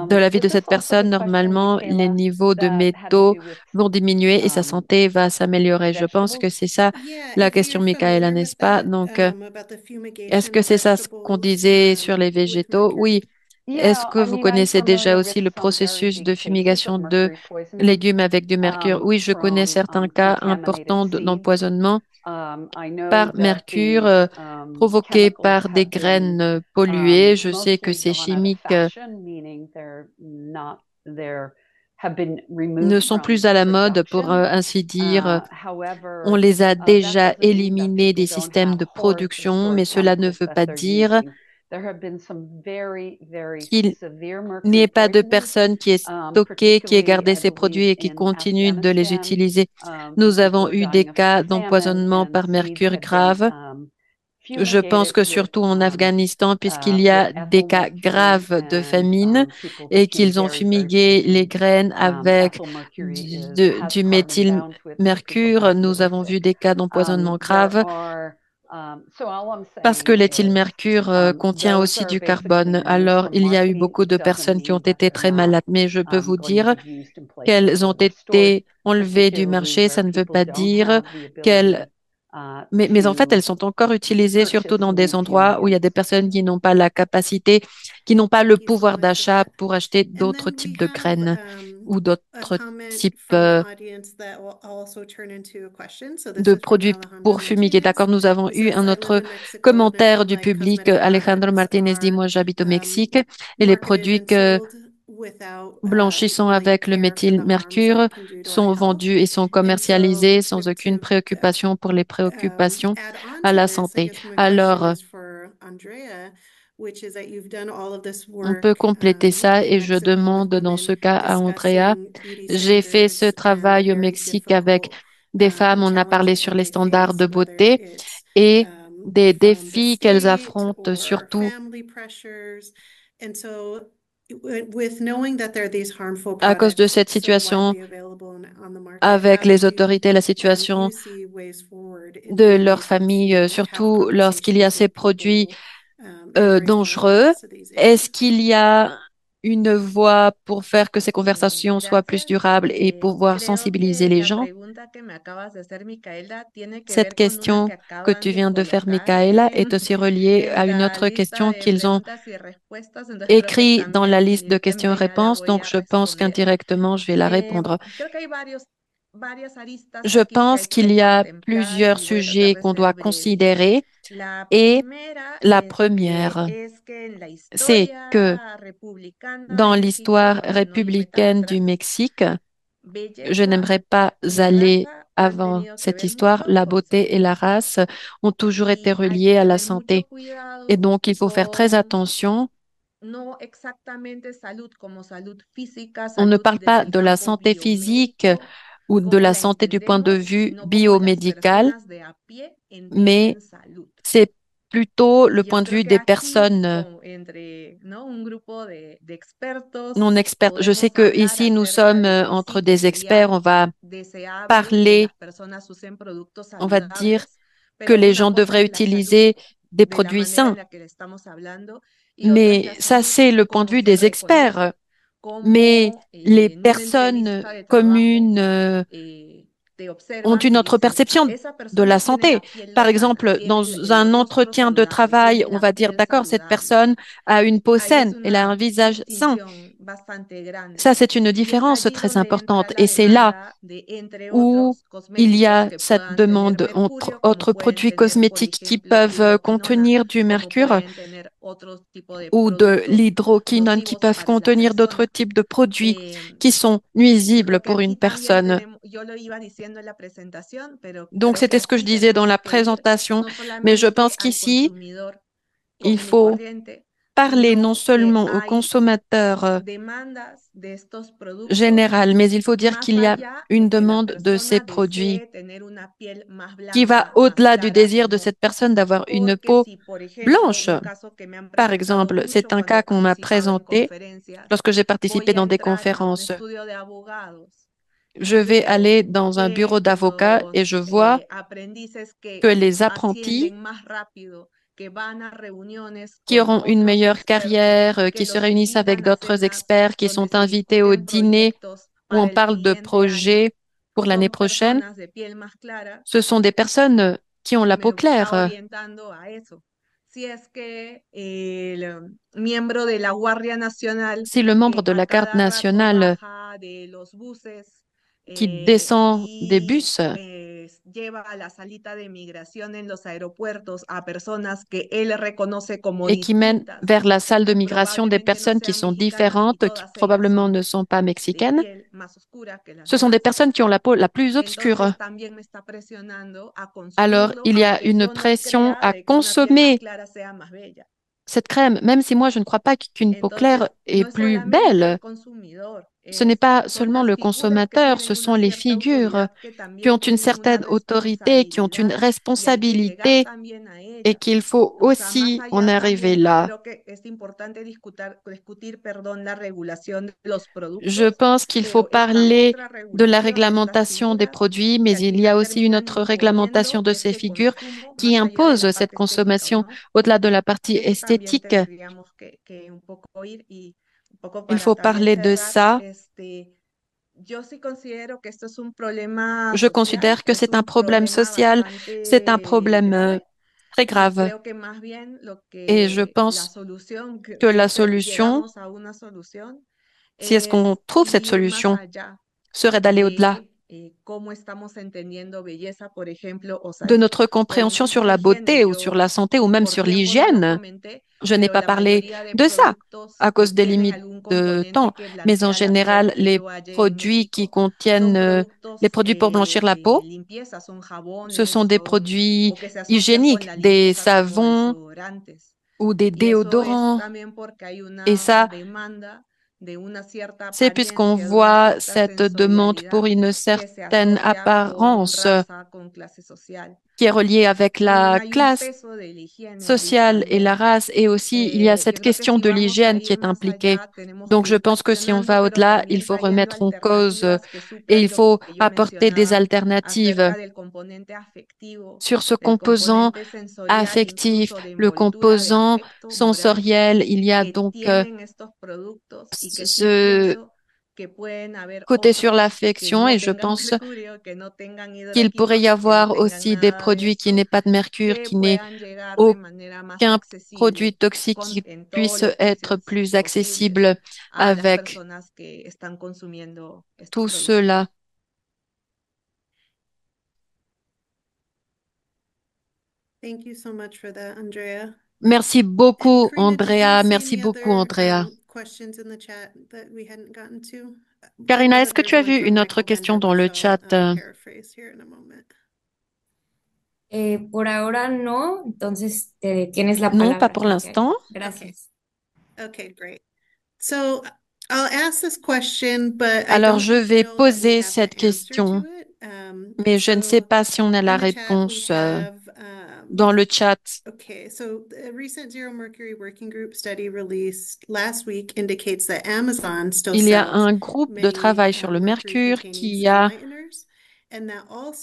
de la vie de cette personne, normalement, les niveaux de métaux vont diminuer et sa santé va s'améliorer. Je pense que c'est ça la question, Michaela, n'est-ce pas? Donc, est-ce que c'est ça ce qu'on disait sur les végétaux? Oui. Est-ce que vous connaissez déjà aussi le processus de fumigation de légumes avec du mercure? Oui, je connais certains cas importants d'empoisonnement par mercure provoqués par des graines polluées. Je sais que ces chimiques ne sont plus à la mode, pour ainsi dire. On les a déjà éliminés des systèmes de production, mais cela ne veut pas dire qu'il n'y ait pas de personne qui ait stocké, qui ait gardé ces produits et qui continue de les utiliser. Nous avons eu des cas d'empoisonnement par mercure grave. Je pense que surtout en Afghanistan, puisqu'il y a des cas graves de famine et qu'ils ont fumigué les graines avec du méthylmercure, nous avons vu des cas d'empoisonnement grave parce que l'éthylmercure contient aussi du carbone. Alors, il y a eu beaucoup de personnes qui ont été très malades, mais je peux vous dire qu'elles ont été enlevées du marché. Ça ne veut pas dire qu'elles mais en fait, elles sont encore utilisées, surtout dans des endroits où il y a des personnes qui n'ont pas la capacité, qui n'ont pas le pouvoir d'achat pour acheter d'autres types de graines ou d'autres types de produits pour fumiguer. D'accord, nous avons eu un autre commentaire du public. Alejandro Martinez dit, moi j'habite au Mexique et les produits blanchissant avec le méthylmercure sont vendus et sont commercialisés sans aucune préoccupation pour les préoccupations à la santé. Alors, on peut compléter ça et je demande dans ce cas à Andrea, j'ai fait ce travail au Mexique avec des femmes, on a parlé sur les standards de beauté et des défis qu'elles affrontent surtout à cause de cette situation avec les autorités, la situation de leur famille, surtout lorsqu'il y a ces produits dangereux. Est-ce qu'il y a une voie pour faire que ces conversations soient plus durables et pouvoir sensibiliser les gens? Cette question que tu viens de faire, Michaela, est aussi reliée à une autre question qu'ils ont écrite dans la liste de questions-réponses, donc je pense qu'indirectement, je vais la répondre. Je pense qu'il y a plusieurs sujets qu'on doit considérer et la première, c'est que dans l'histoire républicaine du Mexique, je n'aimerais pas aller avant cette histoire, la beauté et la race ont toujours été reliées à la santé. Et donc, il faut faire très attention. On ne parle pas de la santé physique ou de la santé du point de vue biomédical, mais c'est plutôt le point de vue des personnes non expertes. Je sais que ici nous sommes entre des experts, on va parler, on va dire que les gens devraient utiliser des produits sains. Mais ça, c'est le point de vue des experts. Mais les personnes communes ont une autre perception de la santé. Par exemple, dans un entretien de travail, on va dire, d'accord, cette personne a une peau saine, elle a un visage sain. Ça, c'est une différence très importante. Et c'est là où il y a cette demande entre autres produits cosmétiques qui peuvent contenir du mercure ou de l'hydroquinone qui peuvent contenir d'autres types de produits qui sont nuisibles pour une personne. Donc, c'était ce que je disais dans la présentation, mais je pense qu'ici, il faut parler non seulement aux consommateurs général, mais il faut dire qu'il y a une demande de ces produits qui va au-delà du désir de cette personne d'avoir une peau blanche. Par exemple, c'est un cas qu'on m'a présenté lorsque j'ai participé dans des conférences. Je vais aller dans un bureau d'avocat et je vois que les apprentis qui auront une meilleure carrière, qui se réunissent avec d'autres experts, qui sont invités au dîner où on parle de projets pour l'année prochaine, ce sont des personnes qui ont la peau claire. Si le membre de la garde nationale qui descend des bus et qui mène vers la salle de migration des personnes qui sont différentes, qui probablement ne sont pas mexicaines, ce sont des personnes qui ont la peau la plus obscure. Alors, il y a une pression à consommer cette crème, même si moi, je ne crois pas qu'une peau claire est plus belle. Ce n'est pas seulement le consommateur, ce sont les figures qui ont une certaine autorité, qui ont une responsabilité et qu'il faut aussi en arriver là. Je pense qu'il faut parler de la réglementation des produits, mais il y a aussi une autre réglementation de ces figures qui impose cette consommation au-delà de la partie esthétique. Il faut parler de ça. Je considère que c'est un problème social, c'est un problème très grave. Et je pense que la solution, si est-ce qu'on trouve cette solution, serait d'aller au-delà de notre compréhension sur la beauté ou sur la santé ou même sur l'hygiène. Je n'ai pas parlé de ça à cause des limites de temps, mais en général, les produits qui contiennent les produits pour blanchir la peau, ce sont des produits hygiéniques, des savons ou des déodorants. Et ça, c'est puisqu'on voit cette demande pour une certaine apparence qui est reliée avec la classe sociale et la race. Et aussi, il y a cette question de l'hygiène qui est impliquée. Donc, je pense que si on va au-delà, il faut remettre en cause et il faut apporter des alternatives sur ce composant affectif, le composant sensoriel. Il y a donc ce côté sur l'affection et je pense qu'il pourrait y avoir aussi des produits qui n'aient pas de mercure, qui n'aient aucun produit toxique qui puisse être plus accessible avec tout cela. Thank you so much for that, Andrea. Merci beaucoup, And Karina, did you Andrea. see Merci any beaucoup, other Andrea. questions in the chat that we hadn't gotten to? I Karina, know est-ce that que there's tu as one vu from une autre Michael question dans Bender, le so chat? I'll paraphrase here in a moment. Por ahora no, entonces tienes la Non, pas palabra, pour Santiago. l'instant. Gracias. Okay, great. So I'll ask this question, but I Alors, don't je vais know that we poser have cette the answer question, to it. mais je ne sais So pas si on a la in the chat, we réponse have dans le chat. okay, so the recent Zero Mercury Working Group study released last week indicates that Amazon still Il y a sells un groupe de many travail sur le mercure mercury-containing qui skin a lighteners,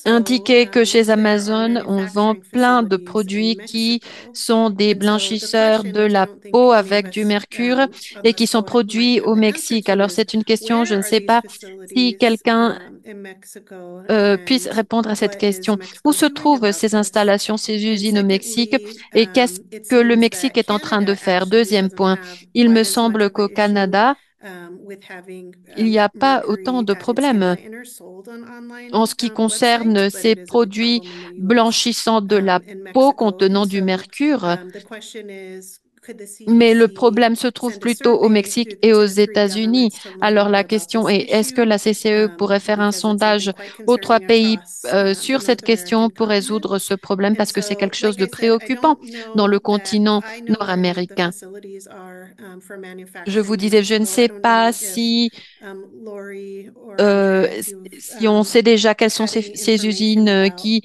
indiquait que chez Amazon, on vend plein de produits qui sont des blanchisseurs de la peau avec du mercure et qui sont produits au Mexique. Alors, c'est une question, je ne sais pas si quelqu'un puisse répondre à cette question. Où se trouvent ces installations, ces usines au Mexique et qu'est-ce que le Mexique est en train de faire? Deuxième point, il me semble qu'au Canada, il n'y a pas autant de problèmes en ce qui concerne ces produits blanchissants de la peau contenant du mercure. Mais le problème se trouve plutôt au Mexique et aux États-Unis. Alors la question est, est-ce que la CCE pourrait faire un sondage aux trois pays sur cette question pour résoudre ce problème parce que c'est quelque chose de préoccupant dans le continent nord-américain. Je vous disais, je ne sais pas si on sait déjà quelles sont ces usines qui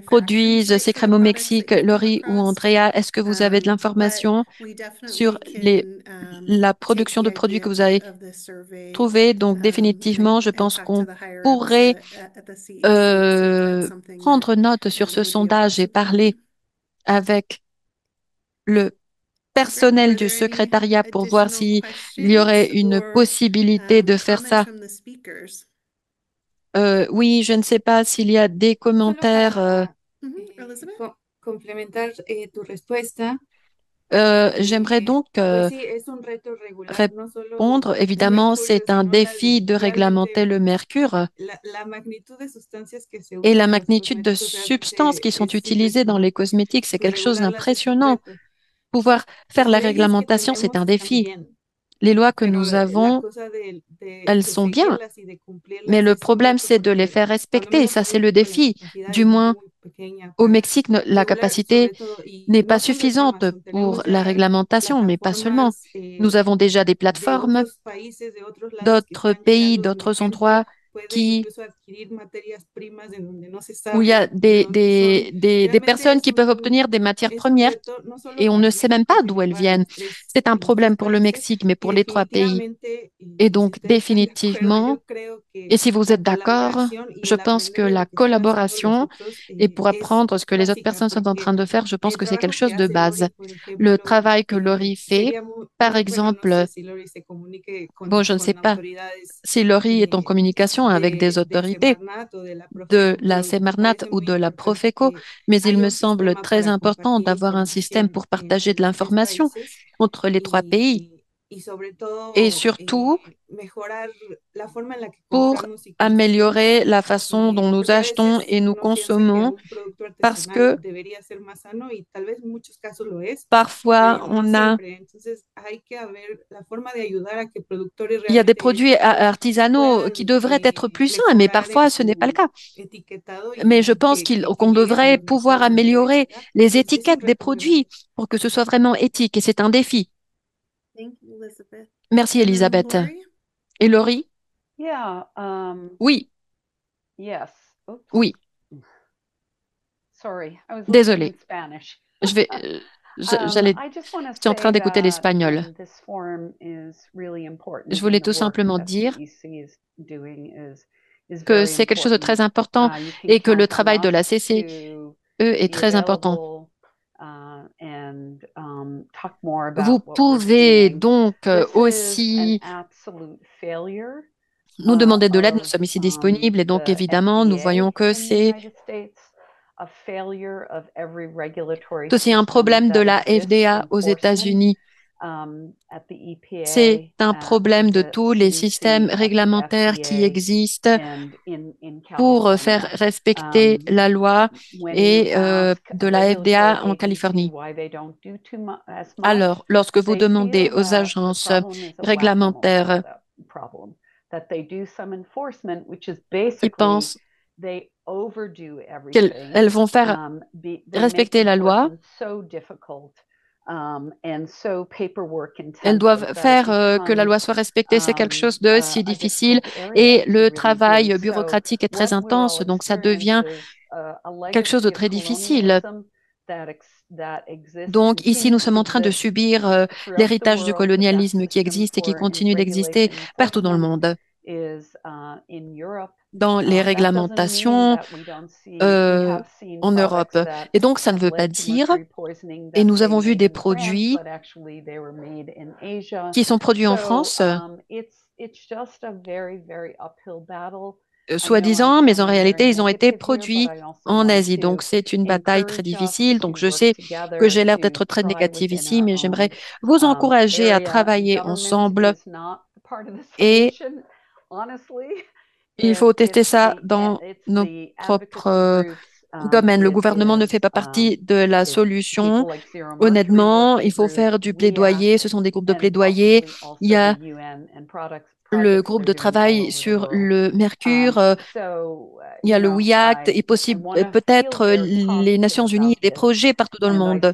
produisent ces crèmes au Mexique, Laurie ou Andrea. Est-ce que vous avez de l'information sur la production de produits que vous avez trouvés? Donc, définitivement, je pense qu'on pourrait prendre note sur ce sondage et parler avec le personnel du secrétariat pour voir s'il y aurait une possibilité de faire ça. Oui, je ne sais pas s'il y a des commentaires. Complementar tu respuesta. J'aimerais donc répondre. Évidemment, c'est un défi de réglementer le mercure et la magnitude de substances qui sont utilisées dans les cosmétiques. C'est quelque chose d'impressionnant. Pouvoir faire la réglementation, c'est un défi. Les lois que nous avons, elles sont bien, mais le problème, c'est de les faire respecter. Et ça, c'est le défi. Du moins, au Mexique, la capacité n'est pas suffisante pour la réglementation, mais pas seulement. Nous avons déjà des plateformes d'autres pays, d'autres endroits où il y a des personnes qui peuvent obtenir des matières premières et on ne sait même pas d'où elles viennent. C'est un problème pour le Mexique, mais pour les trois pays. Et donc, définitivement, et si vous êtes d'accord, je pense que la collaboration, et pour apprendre ce que les autres personnes sont en train de faire, je pense que c'est quelque chose de base. Le travail que Laurie fait, par exemple, bon, je ne sais pas si Laurie est en communication avec des autorités de la Semarnat ou de la Profeco, mais il me semble très important d'avoir un système pour partager de l'information entre les trois pays et surtout pour améliorer la façon dont nous achetons et nous consommons parce que parfois il y a des produits artisanaux qui devraient être plus sains, mais parfois ce n'est pas le cas. Mais je pense qu'on devrait pouvoir améliorer les étiquettes des produits pour que ce soit vraiment éthique et c'est un défi. Merci Elisabeth. Et Laurie? Oui. Oui. Désolée. J'étais en train d'écouter l'espagnol. Je voulais tout simplement dire que c'est quelque chose de très important et que le travail de la CCE est très important. Vous pouvez donc aussi nous demander de l'aide. Nous sommes ici disponibles et donc évidemment, nous voyons que c'est aussi un problème de la FDA aux États-Unis. C'est un problème de tous les systèmes réglementaires qui existent pour faire respecter la loi et de la FDA en Californie. Alors, lorsque vous demandez aux agences réglementaires, ils pensent qu'elles vont faire respecter la loi. Elles doivent faire que la loi soit respectée. C'est quelque chose de si difficile et le travail bureaucratique est très intense, donc ça devient quelque chose de très difficile. Donc ici, nous sommes en train de subir l'héritage du colonialisme qui existe et qui continue d'exister partout dans le monde. dans les réglementations en Europe. Et donc, ça ne veut pas dire, et nous avons vu des produits qui sont produits en France, soi-disant, mais en réalité, ils ont été produits en Asie. Donc, c'est une bataille très difficile. Donc, je sais que j'ai l'air d'être très négative ici, mais j'aimerais vous encourager à travailler ensemble et il faut tester ça dans nos propres domaines. Le gouvernement ne fait pas partie de la solution. Honnêtement, il faut faire du plaidoyer. Ce sont des groupes de plaidoyer. Il y a le groupe de travail sur le mercure, il y a le We Act et peut-être les Nations Unies et des projets partout dans le monde.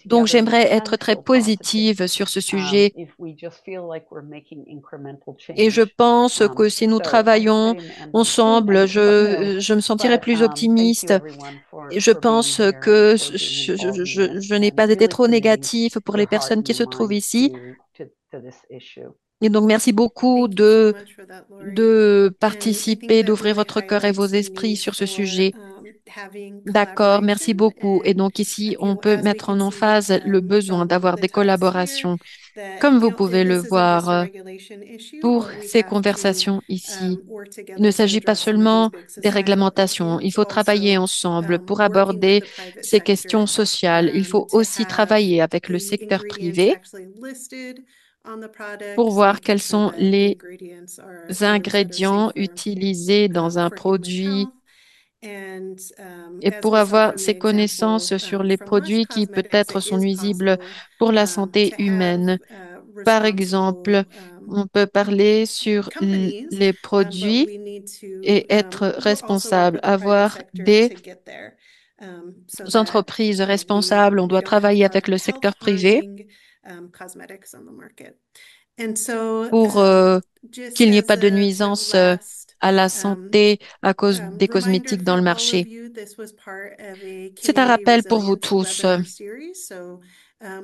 Donc, j'aimerais être très positive sur ce sujet et je pense que si nous travaillons ensemble, je me sentirai plus optimiste. Je pense que je n'ai pas été trop négative pour les personnes qui se trouvent ici. Et donc, merci beaucoup Thank you so much for that, Lori. de And I think participer, that d'ouvrir really votre cœur et vos highlights the esprits need sur ce for sujet. having D'accord, merci collaboration. beaucoup. Et And, donc ici, you on know, peut as we mettre can en see emphase le besoin from d'avoir the des talks here, collaborations. that, Comme you vous know, pouvez le this isn't just a voir regulation issue, pour but we ces have to conversations ici, work il ne together to s'agit pas address some of these seulement big des societal réglementations. Il issues, faut travailler also ensemble pour working with aborder the private ces questions sector sociales. Il faut to aussi have travailler avec le the secteur ingredients privé actually listed on the pour products, voir making quels sure sont that the les ingredients are those that are ingrédients safe utilisés dans un for human produit health. And et as pour we saw avoir from the ces connaissances example sur les from Lush produits qui Cosmetics, peut-être it sont is nuisibles possible pour la to santé have humaine. Par exemple, responsible on peut parler sur companies, les but produits we need to et être also work responsable, with the private avoir sector des to get there, so that entreprises we responsables. On doit don't have travailler avec le health secteur privé harming cosmetics on the market. And so pour just qu'il n'y ait as pas de a nuisance last à la santé à cause des reminder cosmétiques dans for le all of marché. you, this was part of a C'est un community rappel pour vous resilience tous. webinar series. So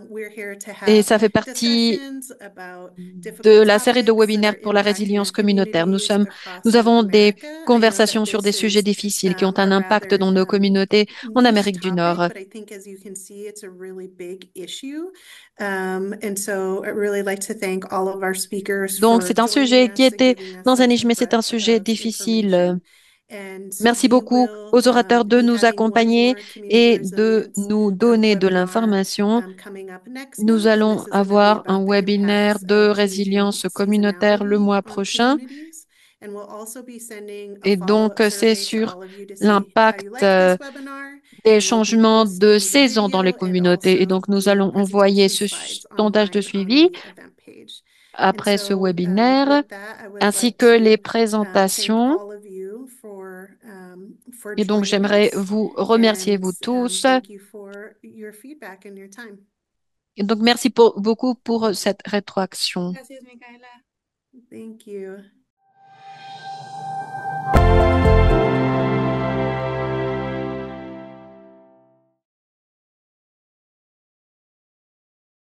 we're here to Et have ça fait partie discussions about de difficult la série de topics that are webinaires pour la impacting our résilience communautaire. communities across Nous North avons des America. I know that conversations sur des this sujets is difficiles qui ont un a impact rather dans nos communautés en niche Amérique du topic, Nord. but I think as you can see, it's a really big issue. And so I'd really like to thank all of our speakers Donc, for c'est un joining sujet qui us and était giving us dans un such niche, a mais c'est un breadth sujet of difficile. information. And Merci we beaucoup will aux orateurs de be nous having one accompagner more community et de resilience nous donner de webinar l'information. coming up next Nous month. And allons this is going to be avoir un about the webinaire impacts de of changing résilience communautaire le seasonality mois on prochain. communities. And we'll also be sending a Et donc, follow-up c'est survey to sur all of you to see how you l'impact liked this webinar. des And we'll be changements de posting the saison dans les video and communautés. Et also donc, nous the allons envoyer presentation ce slides sondage de online on suivi the event page. And après ce so webinaire, with that, I would ainsi like que les to thank présentations. all of you for Et donc, joining j'aimerais us vous remercier, and vous tous. thank you for your feedback and your time. Et donc, merci beaucoup pour cette rétroaction. Gracias, Micaela. Thank you.